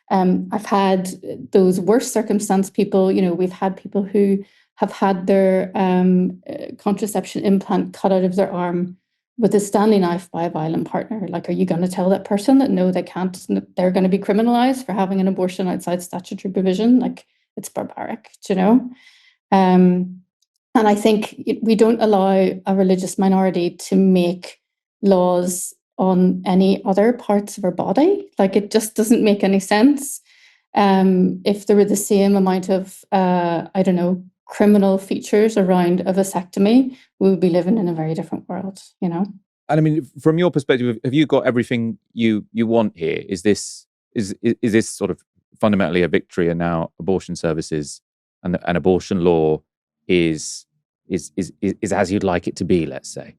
I've had those worst circumstance people. We've had people who have had their contraception implant cut out of their arm with a Stanley knife by a violent partner. Like, are you going to tell that person that no, they can't, they're going to be criminalized for having an abortion outside statutory provision? Like, it's barbaric, And I think we don't allow a religious minority to make laws on any other parts of our body. Like, it just doesn't make any sense. If there were the same amount of, criminal features around a vasectomy, we would be living in a very different world, And I mean, from your perspective, have you got everything you want here? Is this sort of fundamentally a victory, and now abortion services and abortion law is as you'd like it to be, let's say?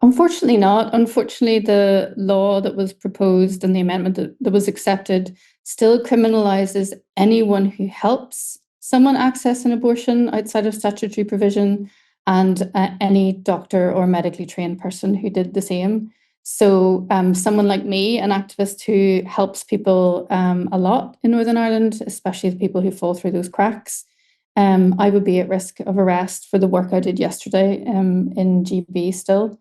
Unfortunately not. Unfortunately, the law that was proposed and the amendment that was accepted still criminalizes anyone who helps someone access an abortion outside of statutory provision, and any doctor or medically trained person who did the same. So someone like me, an activist who helps people a lot in Northern Ireland, especially the people who fall through those cracks, I would be at risk of arrest for the work I did yesterday in GB still.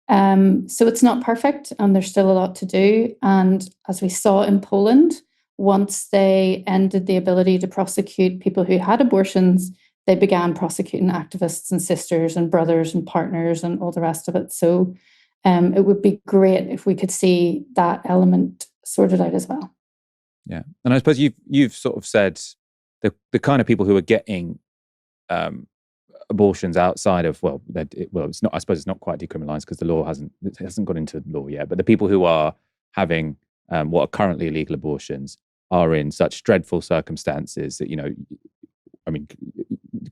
So it's not perfect, and there's still a lot to do. And as we saw in Poland, once they ended the ability to prosecute people who had abortions, they began prosecuting activists and sisters and brothers and partners and all the rest of it. So it would be great if we could see that element sorted out as well. Yeah. And I suppose you've sort of said the kind of people who are getting abortions outside of, it's not, I suppose it's not quite decriminalized because the law hasn't got into law yet, but the people who are having what are currently illegal abortions are in such dreadful circumstances that,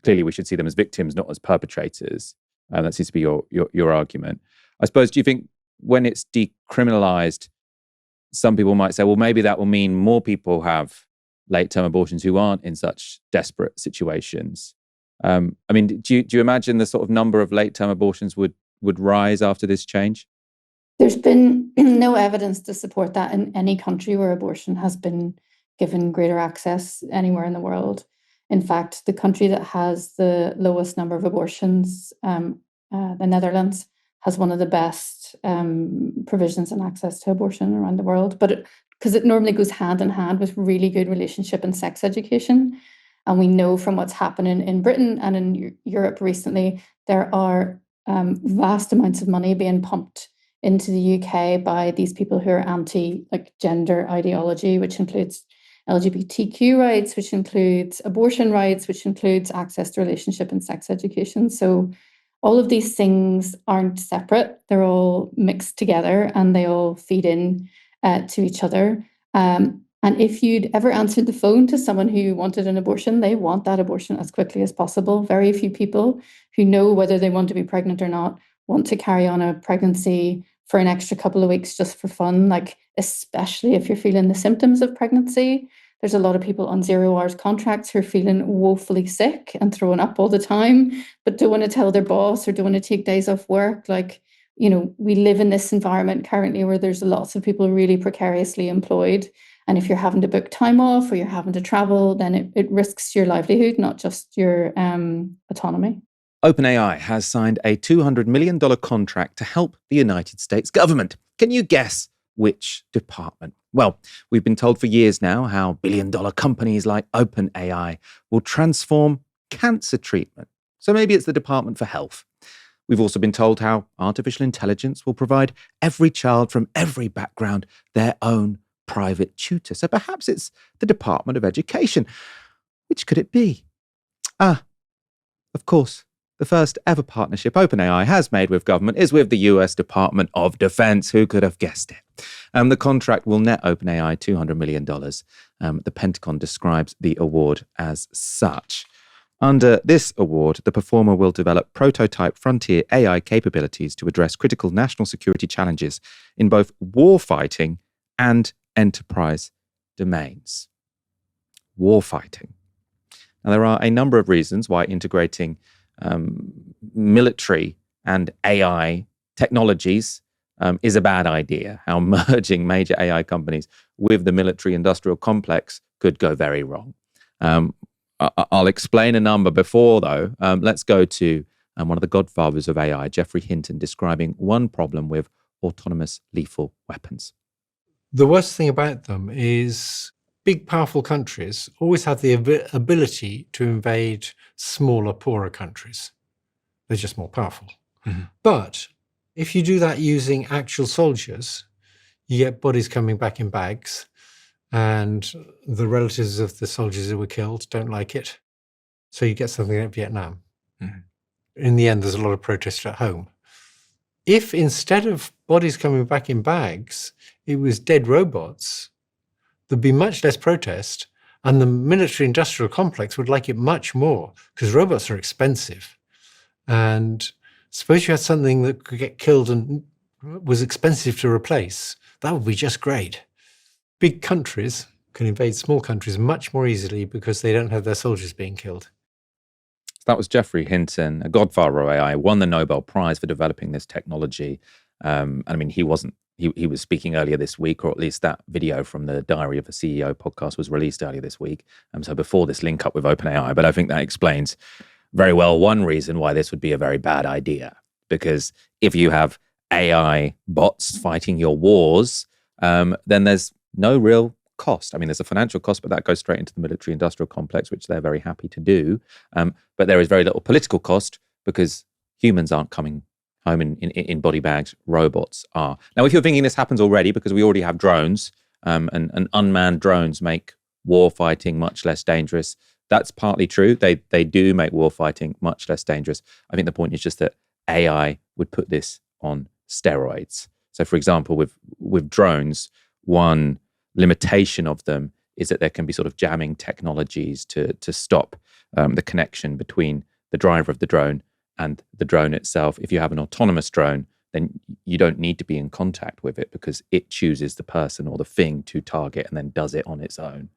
clearly we should see them as victims, not as perpetrators. That seems to be your argument. I suppose, do you think when it's decriminalized, some people might say, well, maybe that will mean more people have late-term abortions who aren't in such desperate situations? Do you imagine the sort of number of late-term abortions would rise after this change? There's been no evidence to support that in any country where abortion has been given greater access anywhere in the world. In fact, the country that has the lowest number of abortions, the Netherlands, has one of the best provisions and access to abortion around the world. But because it normally goes hand in hand with really good relationship and sex education. And we know from what's happening in Britain and in Europe recently, there are vast amounts of money being pumped into the UK by these people who are anti-gender ideology, which includes LGBTQ rights, which includes abortion rights, which includes access to relationship and sex education. So all of these things aren't separate. They're all mixed together and they all feed in to each other. And if you'd ever answered the phone to someone who wanted an abortion, they want that abortion as quickly as possible. Very few people who know whether they want to be pregnant or not want to carry on a pregnancy for an extra couple of weeks just for fun, especially if you're feeling the symptoms of pregnancy. There's a lot of people on 0 hours contracts who are feeling woefully sick and throwing up all the time, but don't want to tell their boss or don't want to take days off work. We live in this environment currently where there's lots of people really precariously employed. And if you're having to book time off or you're having to travel, then it risks your livelihood, not just your autonomy. OpenAI has signed a $200 million contract to help the United States government. Can you guess which department? Well, we've been told for years now how billion-dollar companies like OpenAI will transform cancer treatment. So maybe it's the Department for Health. We've also been told how artificial intelligence will provide every child from every background their own private tutor. So perhaps it's the Department of Education. Which could it be? Of course, the first ever partnership OpenAI has made with government is with the US Department of Defense. Who could have guessed it? The contract will net OpenAI $200 million. The Pentagon describes the award as such. Under this award, the performer will develop prototype frontier AI capabilities to address critical national security challenges in both warfighting and enterprise domains. Warfighting. Now, there are a number of reasons why integrating military and AI technologies is a bad idea. How merging major AI companies with the military-industrial complex could go very wrong. I'll explain a number before, though. Let's go to one of the godfathers of AI, Geoffrey Hinton, describing one problem with autonomous lethal weapons. The worst thing about them is big, powerful countries always have the ability to invade smaller, poorer countries. They're just more powerful. Mm-hmm. But if you do that using actual soldiers, you get bodies coming back in bags, and the relatives of the soldiers who were killed don't like it. So you get something like Vietnam. Mm-hmm. In the end, there's a lot of protest at home. If instead of bodies coming back in bags, it was dead robots, there'd be much less protest, and the military-industrial complex would like it much more, because robots are expensive. And suppose you had something that could get killed and was expensive to replace. That would be just great. Big countries can invade small countries much more easily because they don't have their soldiers being killed. That was Geoffrey Hinton, a godfather of AI, won the Nobel Prize for developing this technology. He was speaking earlier this week, or at least that video from the Diary of a CEO podcast was released earlier this week. So before this link up with OpenAI, but I think that explains very well one reason why this would be a very bad idea. Because if you have AI bots fighting your wars, then there's no real cost. I mean, there's a financial cost, but that goes straight into the military-industrial complex, which they're very happy to do. But there is very little political cost because humans aren't coming home in body bags, robots are. Now, if you're thinking this happens already, because we already have drones, and unmanned drones make war fighting much less dangerous, that's partly true. They do make war fighting much less dangerous. I think the point is just that AI would put this on steroids. So, for example, with drones, one limitation of them is that there can be sort of jamming technologies to stop the connection between the driver of the drone and the drone itself. If you have an autonomous drone, then you don't need to be in contact with it because it chooses the person or the thing to target and then does it on its own.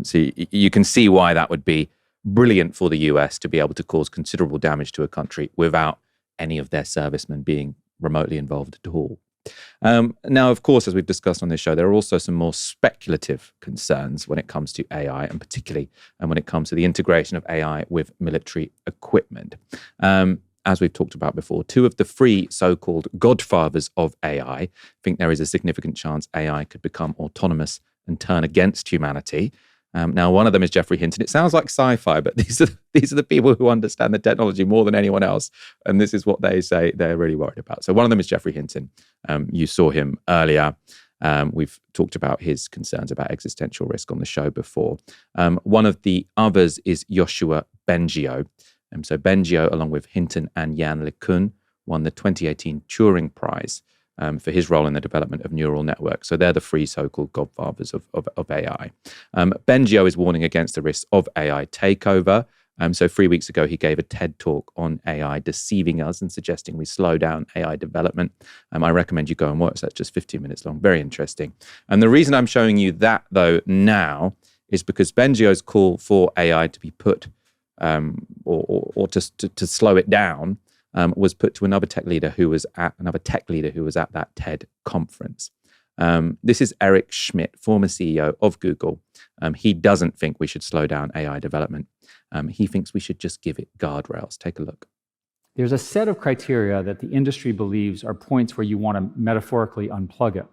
So you can see why that would be brilliant for the US to be able to cause considerable damage to a country without any of their servicemen being remotely involved at all. Now, of course, as we've discussed on this show, there are also some more speculative concerns when it comes to AI, and particularly when it comes to the integration of AI with military equipment. As we've talked about before, two of the three so-called godfathers of AI think there is a significant chance AI could become autonomous and turn against humanity. Now, one of them is Geoffrey Hinton. It sounds like sci-fi, but these are the people who understand the technology more than anyone else. And this is what they say they're really worried about. So one of them is Geoffrey Hinton. You saw him earlier. We've talked about his concerns about existential risk on the show before. One of the others is Yoshua Bengio. So Bengio, along with Hinton and Jan LeCun, won the 2018 Turing Prize for his role in the development of neural networks. So they're the three so-called godfathers of AI. Bengio is warning against the risks of AI takeover. So 3 weeks ago, he gave a TED talk on AI deceiving us and suggesting we slow down AI development. I recommend you go and watch that, just 15 minutes long. Very interesting. And the reason I'm showing you that, though, now is because Bengio's call for AI to be put or to slow it down was put to another tech leader who was at that TED conference. This is Eric Schmidt, former CEO of Google. He doesn't think we should slow down AI development. He thinks we should just give it guardrails. Take a look. There's a set of criteria that the industry believes are points where you want to metaphorically unplug it.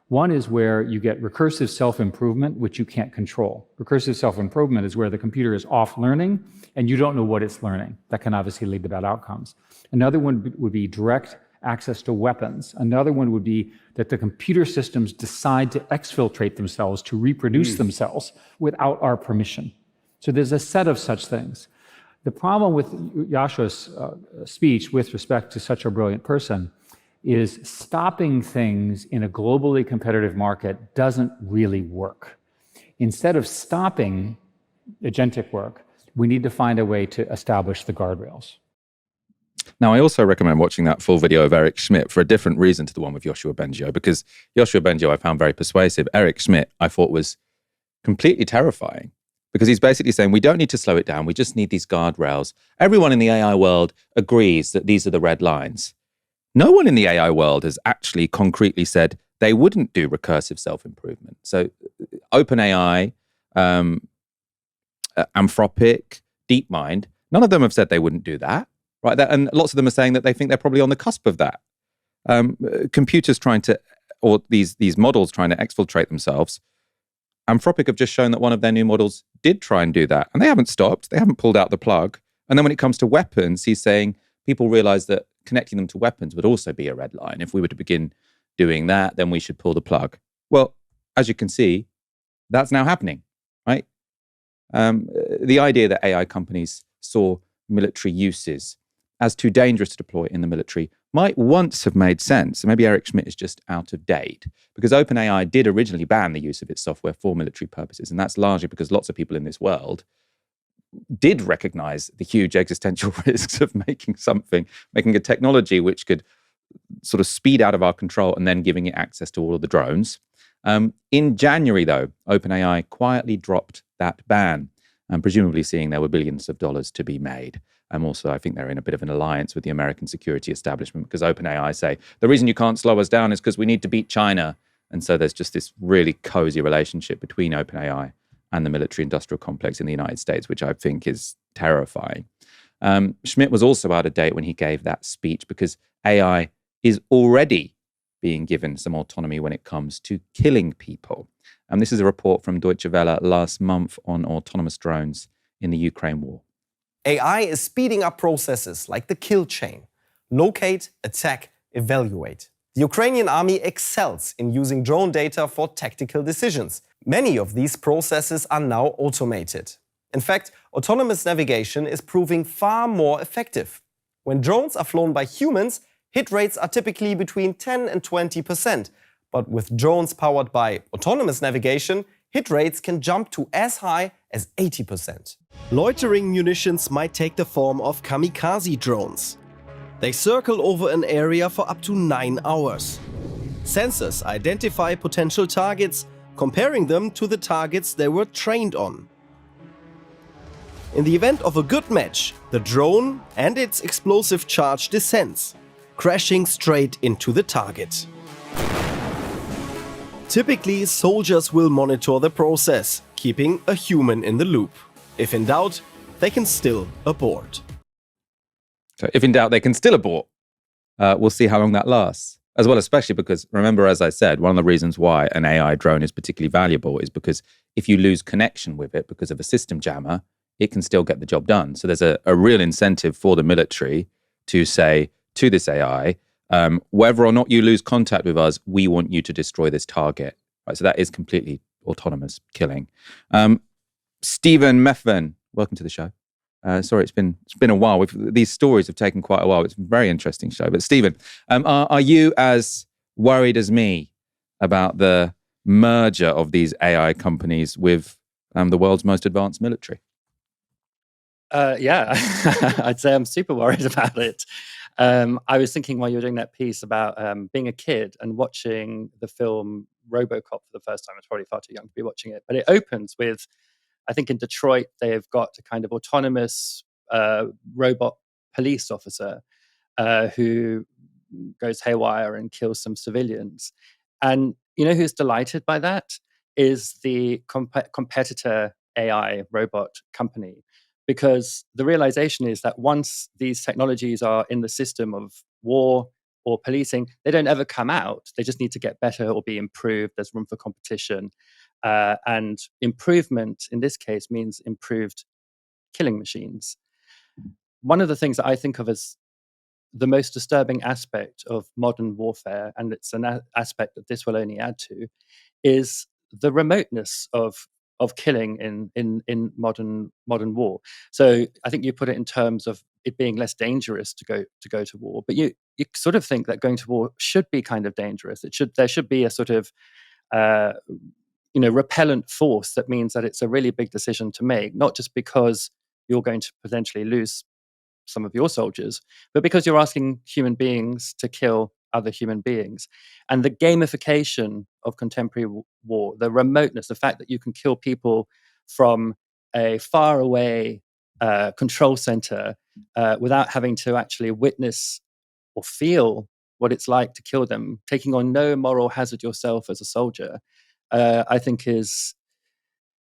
One is where you get recursive self-improvement, which you can't control. Recursive self-improvement is where the computer is off learning and you don't know what it's learning. That can obviously lead to bad outcomes. Another one would be direct access to weapons. Another one would be that the computer systems decide to exfiltrate themselves, to reproduce themselves without our permission. So there's a set of such things. The problem with Yashua's speech with respect to such a brilliant person is stopping things in a globally competitive market doesn't really work. Instead of stopping agentic work, we need to find a way to establish the guardrails. Now, I also recommend watching that full video of Eric Schmidt for a different reason to the one with Yoshua Bengio, because Yoshua Bengio I found very persuasive. Eric Schmidt I thought was completely terrifying, because he's basically saying we don't need to slow it down, we just need these guardrails. Everyone in the AI world agrees that these are the red lines. No one in the AI world has actually concretely said they wouldn't do recursive self-improvement. So OpenAI, Anthropic, DeepMind, none of them have said they wouldn't do that, right? And lots of them are saying that they think they're probably on the cusp of that. Computers trying to, or these models trying to exfiltrate themselves. Anthropic have just shown that one of their new models did try and do that, and they haven't stopped. They haven't pulled out the plug. And then when it comes to weapons, he's saying people realize that connecting them to weapons would also be a red line. If we were to begin doing that, then we should pull the plug. Well, as you can see, that's now happening, right? The idea that AI companies saw military uses as too dangerous to deploy in the military might once have made sense. So maybe Eric Schmidt is just out of date, because OpenAI did originally ban the use of its software for military purposes. And that's largely because lots of people in this world did recognize the huge existential risks of making a technology which could sort of speed out of our control and then giving it access to all of the drones. In January, though, OpenAI quietly dropped that ban, and presumably seeing there were billions of dollars to be made. Also, I think they're in a bit of an alliance with the American security establishment, because OpenAI say, the reason you can't slow us down is because we need to beat China. And so there's just this really cozy relationship between OpenAI and the military-industrial complex in the United States, which I think is terrifying. Schmidt was also out of date when he gave that speech, because AI is already being given some autonomy when it comes to killing people. And this is a report from Deutsche Welle last month on autonomous drones in the Ukraine war. AI is speeding up processes like the kill chain. Locate, attack, evaluate. The Ukrainian army excels in using drone data for tactical decisions. Many of these processes are now automated. In fact, autonomous navigation is proving far more effective. When drones are flown by humans, hit rates are typically between 10 and 20%. But with drones powered by autonomous navigation, hit rates can jump to as high as 80%. Loitering munitions might take the form of kamikaze drones. They circle over an area for up to 9 hours. Sensors identify potential targets, comparing them to the targets they were trained on. In the event of a good match, the drone and its explosive charge descends, crashing straight into the target. Typically, soldiers will monitor the process, keeping a human in the loop. If in doubt, they can still abort. So if in doubt, they can still abort. We'll see how long that lasts. As well, especially because, remember, as I said, one of the reasons why an AI drone is particularly valuable is because if you lose connection with it because of a system jammer, it can still get the job done. So there's a real incentive for the military to say to this AI, whether or not you lose contact with us, we want you to destroy this target. Right, so that is completely autonomous killing. Stephen Methven, welcome to the show. Sorry, it's been a while. These stories have taken quite a while. It's a very interesting show. But Stephen, are you as worried as me about the merger of these AI companies with the world's most advanced military? Yeah, I'd say I'm super worried about it. I was thinking while you were doing that piece about being a kid and watching the film RoboCop for the first time. I was probably far too young to be watching it, but it opens with, I think in Detroit, they've got a kind of autonomous robot police officer who goes haywire and kills some civilians. And you know who's delighted by that is the competitor AI robot company. Because the realization is that once these technologies are in the system of war or policing, they don't ever come out. They just need to get better or be improved. There's room for competition. And improvement in this case means improved killing machines. One of the things that I think of as the most disturbing aspect of modern warfare, and it's an aspect that this will only add to, is the remoteness of killing in modern war. So I think you put it in terms of it being less dangerous to go to war, but you sort of think that going to war should be kind of dangerous. There should be a sort of repellent force that means that it's a really big decision to make, not just because you're going to potentially lose some of your soldiers, but because you're asking human beings to kill other human beings. And the gamification of contemporary war, the remoteness, the fact that you can kill people from a faraway control center without having to actually witness or feel what it's like to kill them, taking on no moral hazard yourself as a soldier, I think is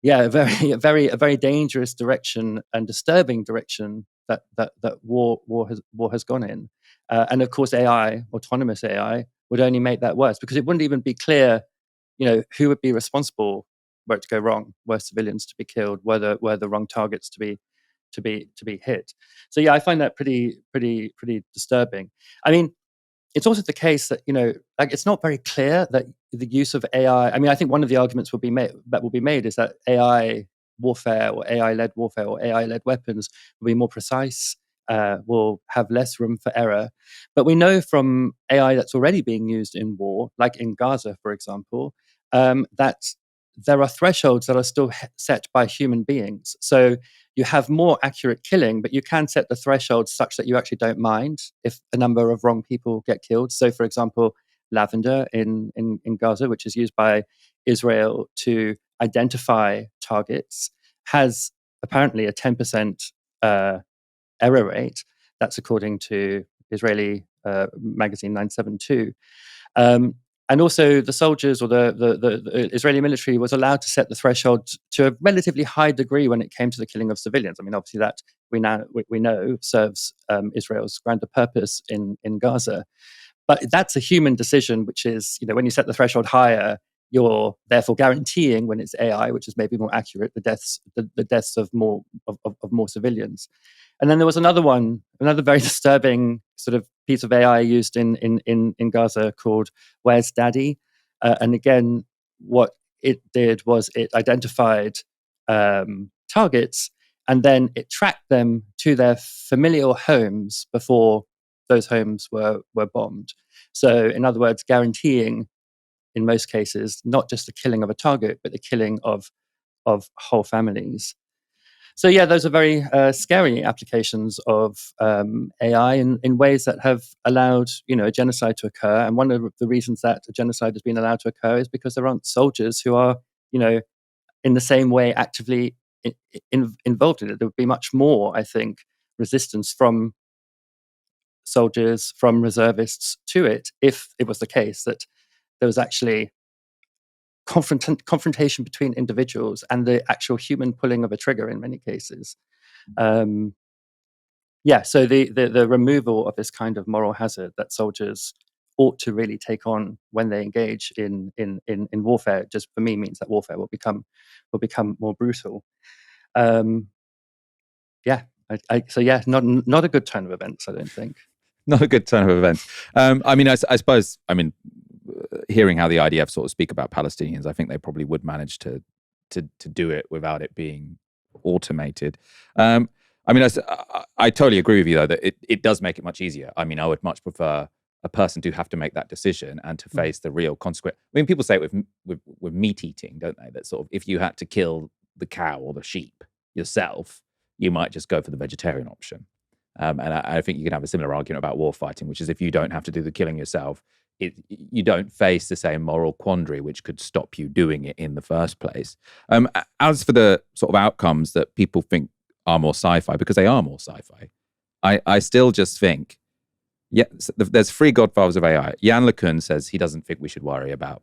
a very dangerous direction and disturbing direction that war has gone in. And of course, autonomous AI, would only make that worse, because it wouldn't even be clear, who would be responsible were it to go wrong, were civilians to be killed, were the wrong targets to be hit. So I find that pretty disturbing. I mean, it's also the case that it's not very clear that the use of AI. I mean, I think one of the arguments will be made is that AI warfare or AI-led warfare or AI-led weapons will be more precise, will have less room for error. But we know from AI that's already being used in war, like in Gaza, for example, that there are thresholds that are still set by human beings. So you have more accurate killing, but you can set the threshold such that you actually don't mind if a number of wrong people get killed. So, for example, lavender in Gaza, which is used by Israel to identify targets, has apparently a 10% error rate. That's according to Israeli magazine 972. And also the soldiers or the Israeli military was allowed to set the threshold to a relatively high degree when it came to the killing of civilians. I mean, obviously that we know serves Israel's grander purpose in Gaza. But that's a human decision, which is, when you set the threshold higher, you're therefore guaranteeing, when it's AI, which is maybe more accurate, the deaths of more civilians. And then there was another very disturbing sort of piece of AI used in Gaza called Where's Daddy? And again, what it did was it identified targets, and then it tracked them to their familial homes before those homes were bombed. So in other words, guaranteeing, in most cases, not just the killing of a target, but the killing of whole families. So those are very scary applications of AI in ways that have allowed a genocide to occur. And one of the reasons that a genocide has been allowed to occur is because there aren't soldiers who are in the same way actively involved in it. There would be much more, I think, resistance from soldiers, from reservists to it, if it was the case that there was actually confrontation between individuals and the actual human pulling of a trigger in many cases. So the removal of this kind of moral hazard that soldiers ought to really take on when they engage in warfare, just for me means that warfare will become more brutal. Not a good turn of events, I don't think. Not a good turn of events. I suppose, hearing how the IDF sort of speak about Palestinians, I think they probably would manage to do it without it being automated. I totally agree with you, though, that it does make it much easier. I would much prefer a person to have to make that decision and to face the real consequence. People say it with meat eating, don't they? That sort of, if you had to kill the cow or the sheep yourself, you might just go for the vegetarian option. And I think you can have a similar argument about war fighting, which is if you don't have to do the killing yourself, you don't face the same moral quandary which could stop you doing it in the first place. As for the sort of outcomes that people think are more sci-fi, because they are more sci-fi, I still just think, there's 3 godfathers of AI. Jan LeCun says he doesn't think we should worry about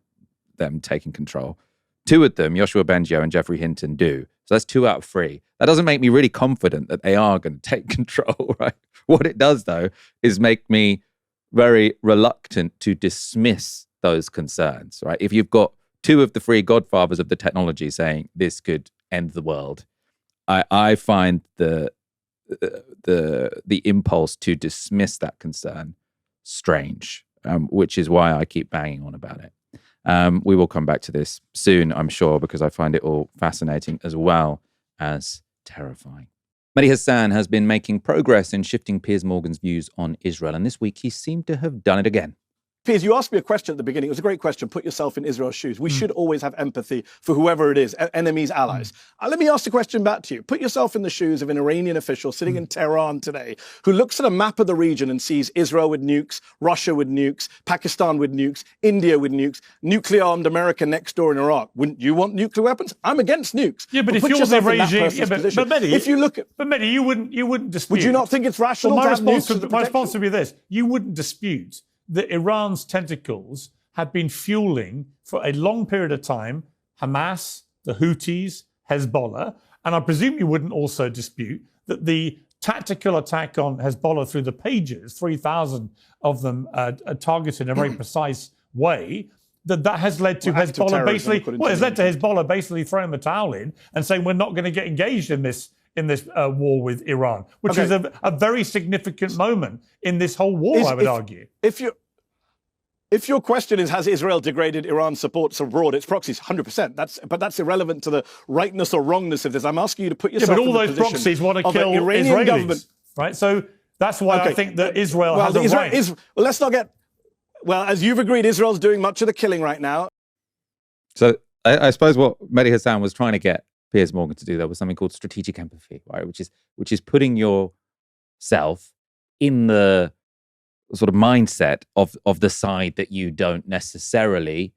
them taking control. 2 of them, Yoshua Bengio and Geoffrey Hinton, do. So that's 2 out of 3. That doesn't make me really confident that they are going to take control, right? What it does, though, is make me very reluctant to dismiss those concerns, right? If you've got two of the three godfathers of the technology saying this could end the world, I find the impulse to dismiss that concern strange, which is why I keep banging on about it. We will come back to this soon, I'm sure, because I find it all fascinating as well as terrifying. Mehdi Hasan has been making progress in shifting Piers Morgan's views on Israel, and this week he seemed to have done it again. Piers, you asked me a question at the beginning. It was a great question. Put yourself in Israel's shoes. We should always have empathy for whoever it is, enemies, allies. Let me ask the question back to you. Put yourself in the shoes of an Iranian official sitting in Tehran today who looks at a map of the region and sees Israel with nukes, Russia with nukes, Pakistan with nukes, India with nukes, nuclear-armed America next door in Iraq. Wouldn't you want nuclear weapons? I'm against nukes. Yeah, but if put you're yourself the in that regime, person's position. Mehdi, if you look at, Mehdi, you wouldn't dispute. Would you not think it's rational well, to have nukes? My response would be this: you wouldn't dispute that Iran's tentacles have been fueling for a long period of time Hamas, the Houthis, Hezbollah, and I presume you wouldn't also dispute that the tactical attack on Hezbollah through the pages, 3,000 of them targeted in a very precise way, that has led to Hezbollah basically throwing the towel in and saying we're not going to get engaged in this war with Iran, which is a very significant moment in this whole war, I would argue. If your question is, has Israel degraded Iran's supports abroad, its proxies, 100%. That's irrelevant to the rightness or wrongness of this. I'm asking you to put yourself in the position but all those proxies want to kill Iranian Israelis, government. Right? So that's why I think that Israel has a right. Let's not get... Well, as you've agreed, Israel's doing much of the killing right now. So I suppose what Mehdi Hasan was trying to get Piers Morgan to do there was something called strategic empathy, right? Which is putting yourself in the sort of mindset of the side that you don't necessarily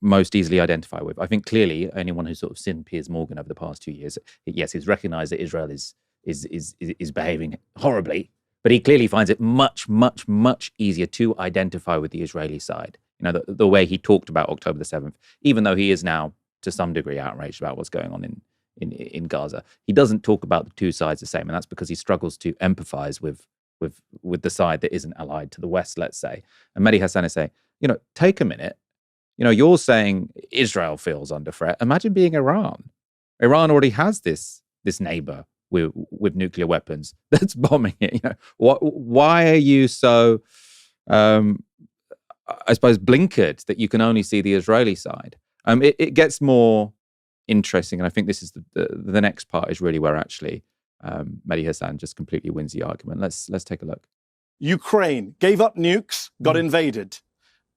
most easily identify with. I think clearly anyone who's sort of seen Piers Morgan over the past 2 years, yes, he's recognized that Israel is behaving horribly, but he clearly finds it much, much, much easier to identify with the Israeli side. You know, the way he talked about October the 7th, even though he is now to some degree outraged about what's going on in Gaza, he doesn't talk about the two sides the same, and that's because he struggles to empathize with the side that isn't allied to the West, let's say. And Mehdi Hasan is saying, take a minute. You're saying Israel feels under threat. Imagine being Iran. Iran already has this neighbor with nuclear weapons that's bombing it. Why are you so, I suppose, blinkered that you can only see the Israeli side? It gets more interesting, and I think this is the next part is really where actually Mehdi Hasan just completely wins the argument. Let's take a look. Ukraine gave up nukes, got invaded.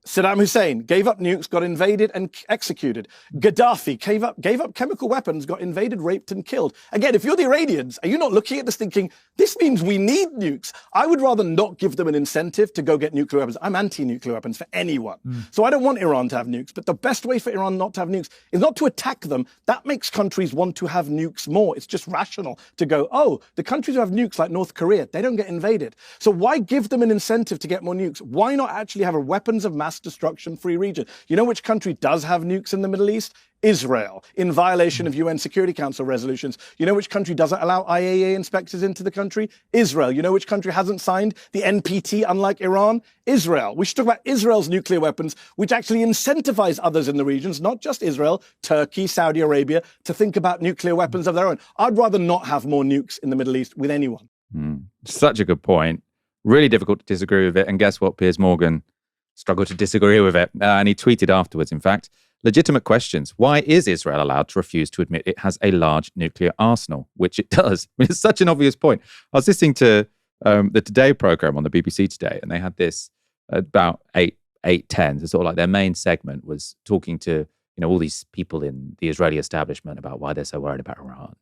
Saddam Hussein gave up nukes, got invaded and executed. Gaddafi gave up chemical weapons, got invaded, raped and killed. Again, if you're the Iranians, are you not looking at this thinking, this means we need nukes? I would rather not give them an incentive to go get nuclear weapons. I'm anti-nuclear weapons for anyone. So I don't want Iran to have nukes, but the best way for Iran not to have nukes is not to attack them. That makes countries want to have nukes more. It's just rational to go, oh, the countries who have nukes like North Korea, they don't get invaded. So why give them an incentive to get more nukes? Why not actually have a weapons of mass destruction-free region? You know which country does have nukes in the Middle East? Israel, in violation of UN Security Council resolutions. You know which country doesn't allow IAEA inspectors into the country? Israel. You know which country hasn't signed the NPT, unlike Iran? Israel. We should talk about Israel's nuclear weapons, which actually incentivize others in the regions, not just Israel, Turkey, Saudi Arabia, to think about nuclear weapons of their own. I'd rather not have more nukes in the Middle East with anyone. Such a good point. Really difficult to disagree with it. And guess what? Piers Morgan struggled to disagree with it. And he tweeted afterwards, in fact, legitimate questions. Why is Israel allowed to refuse to admit it has a large nuclear arsenal? Which it does. I mean, it's such an obvious point. I was listening to the Today program on the BBC today, and they had this about 8:10. So sort of like their main segment was talking to all these people in the Israeli establishment about why they're so worried about Iran.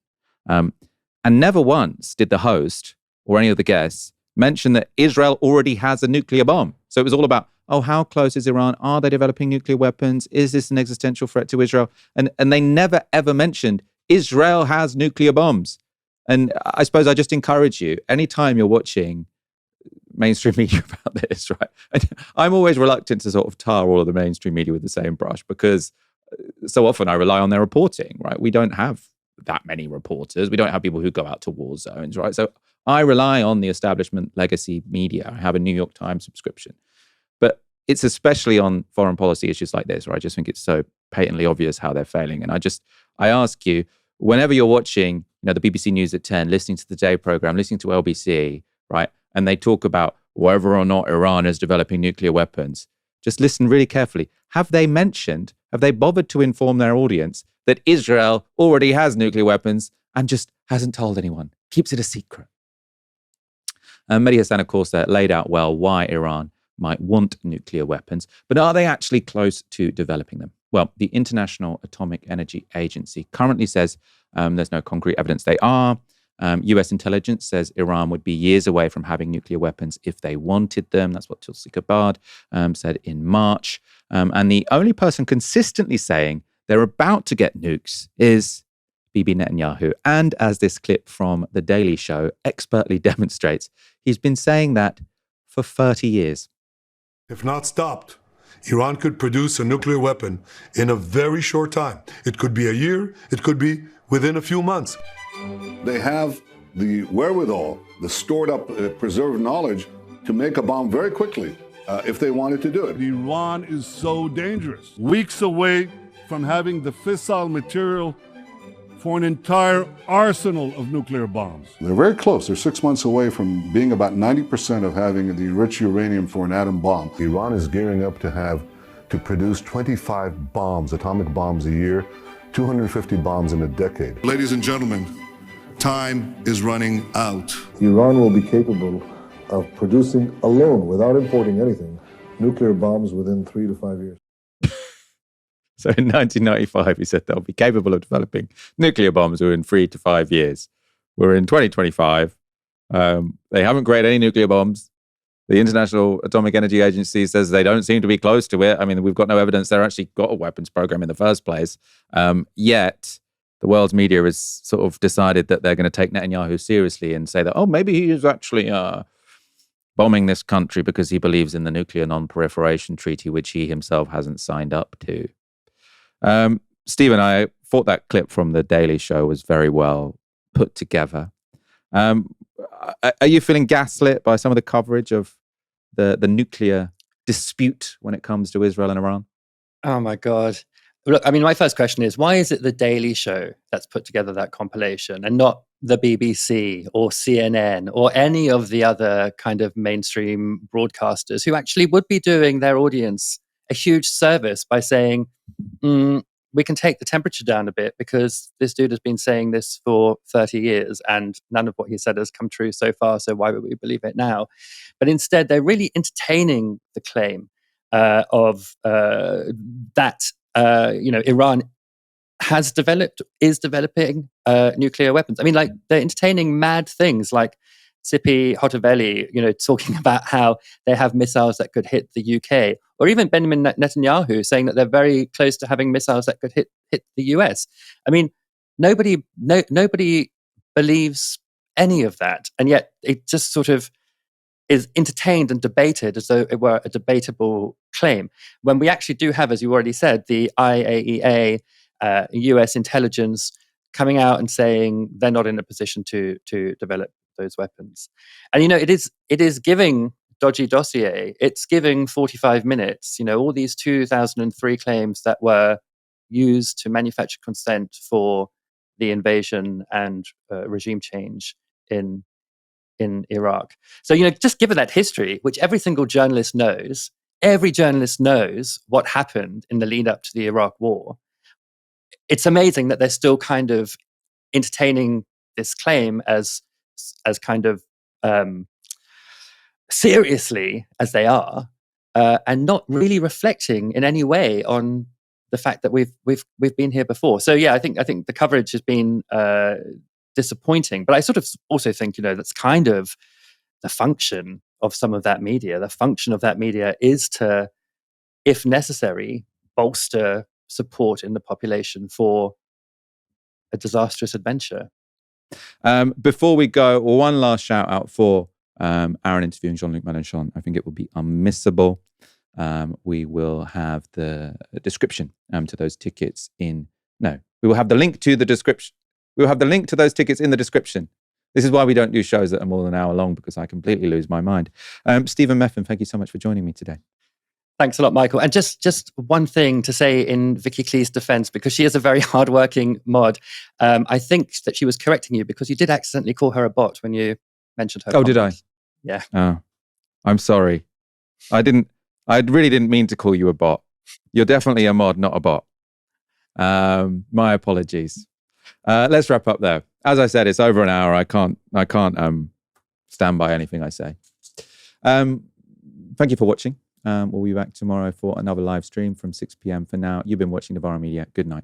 And never once did the host or any of the guests mention that Israel already has a nuclear bomb. So it was all about, oh, how close is Iran? Are they developing nuclear weapons? Is this an existential threat to Israel? And they never, ever mentioned Israel has nuclear bombs. And I suppose I just encourage you, anytime you're watching mainstream media about this, right? And I'm always reluctant to sort of tar all of the mainstream media with the same brush because so often I rely on their reporting, right? We don't have that many reporters. We don't have people who go out to war zones, right? So I rely on the establishment legacy media. I have a New York Times subscription. But it's especially on foreign policy issues like this, where I just think it's so patently obvious how they're failing. And I ask you, whenever you're watching, the BBC News at 10, listening to the Day program, listening to LBC, right, and they talk about whether or not Iran is developing nuclear weapons, just listen really carefully. Have they bothered to inform their audience that Israel already has nuclear weapons and just hasn't told anyone, keeps it a secret? Mehdi Hasan, of course, laid out well why Iran might want nuclear weapons, but are they actually close to developing them? Well, the International Atomic Energy Agency currently says there's no concrete evidence they are. US intelligence says Iran would be years away from having nuclear weapons if they wanted them. That's what Tulsi Gabbard said in March. And the only person consistently saying they're about to get nukes is Bibi Netanyahu. And as this clip from The Daily Show expertly demonstrates, he's been saying that for 30 years. If not stopped, Iran could produce a nuclear weapon in a very short time. It could be a year, it could be within a few months. They have the wherewithal, the stored up, preserved knowledge to make a bomb very quickly if they wanted to do it. Iran is so dangerous. Weeks away from having the fissile material for an entire arsenal of nuclear bombs. They're very close. They're 6 months away from being about 90% of having the enriched uranium for an atom bomb. Iran is gearing up to produce 25 bombs, atomic bombs a year, 250 bombs in a decade. Ladies and gentlemen, time is running out. Iran will be capable of producing alone, without importing anything, nuclear bombs within 3 to 5 years. So in 1995, he said they'll be capable of developing nuclear bombs within 3 to 5 years. We're in 2025. They haven't created any nuclear bombs. The International Atomic Energy Agency says they don't seem to be close to it. I mean, we've got no evidence they're actually got a weapons program in the first place. Yet, the world's media has sort of decided that they're going to take Netanyahu seriously and say that, oh, maybe he is actually bombing this country because he believes in the nuclear non-proliferation treaty, which he himself hasn't signed up to. Stephen, I thought that clip from The Daily Show was very well put together. Are you feeling gaslit by some of the coverage of the nuclear dispute when it comes to Israel and Iran? Oh, my God. Look, I mean, my first question is, why is it The Daily Show that's put together that compilation and not the BBC or CNN or any of the other kind of mainstream broadcasters who actually would be doing their audience a huge service by saying, we can take the temperature down a bit because this dude has been saying this for 30 years and none of what he said has come true so far, so why would we believe it now? But instead, they're really entertaining the claim of that Iran has developed, is developing nuclear weapons. I mean, like, they're entertaining mad things like Tzipi Hotovely, talking about how they have missiles that could hit the UK, or even Benjamin Netanyahu saying that they're very close to having missiles that could hit the US. I mean, nobody believes any of that, and yet it just sort of is entertained and debated as though it were a debatable claim. When we actually do have, as you already said, the IAEA, US intelligence coming out and saying they're not in a position to develop those weapons. And, it is giving dodgy dossier. It's giving 45 minutes, all these 2003 claims that were used to manufacture consent for the invasion and regime change in Iraq. So, just given that history, which every single journalist knows what happened in the lead up to the Iraq war, it's amazing that they're still kind of entertaining this claim as kind of seriously as they are, and not really reflecting in any way on the fact that we've been here before. So yeah, I think the coverage has been disappointing, but I sort of also think that's kind of the function of some of that media. The function of that media is to, if necessary, bolster support in the population for a disastrous adventure. Before we go, one last shout out for our interview with Jean-Luc Mélenchon. I think it will be unmissable. We will have the description to those tickets we will have the link to the description. We will have the link to those tickets in the description. This is why we don't do shows that are more than an hour long, because I completely lose my mind. Stephen Methven, thank you so much for joining me today. Thanks a lot, Michael. And just one thing to say in Vicky Klee's defense, because she is a very hardworking mod. I think that she was correcting you because you did accidentally call her a bot when you mentioned her. Oh, did I? Yeah. Oh, I'm sorry. I really didn't mean to call you a bot. You're definitely a mod, not a bot. My apologies. Let's wrap up there. As I said, it's over an hour. I can't stand by anything I say. Thank you for watching. We'll be back tomorrow for another live stream from 6 p.m. For now, you've been watching Novara Media. Good night.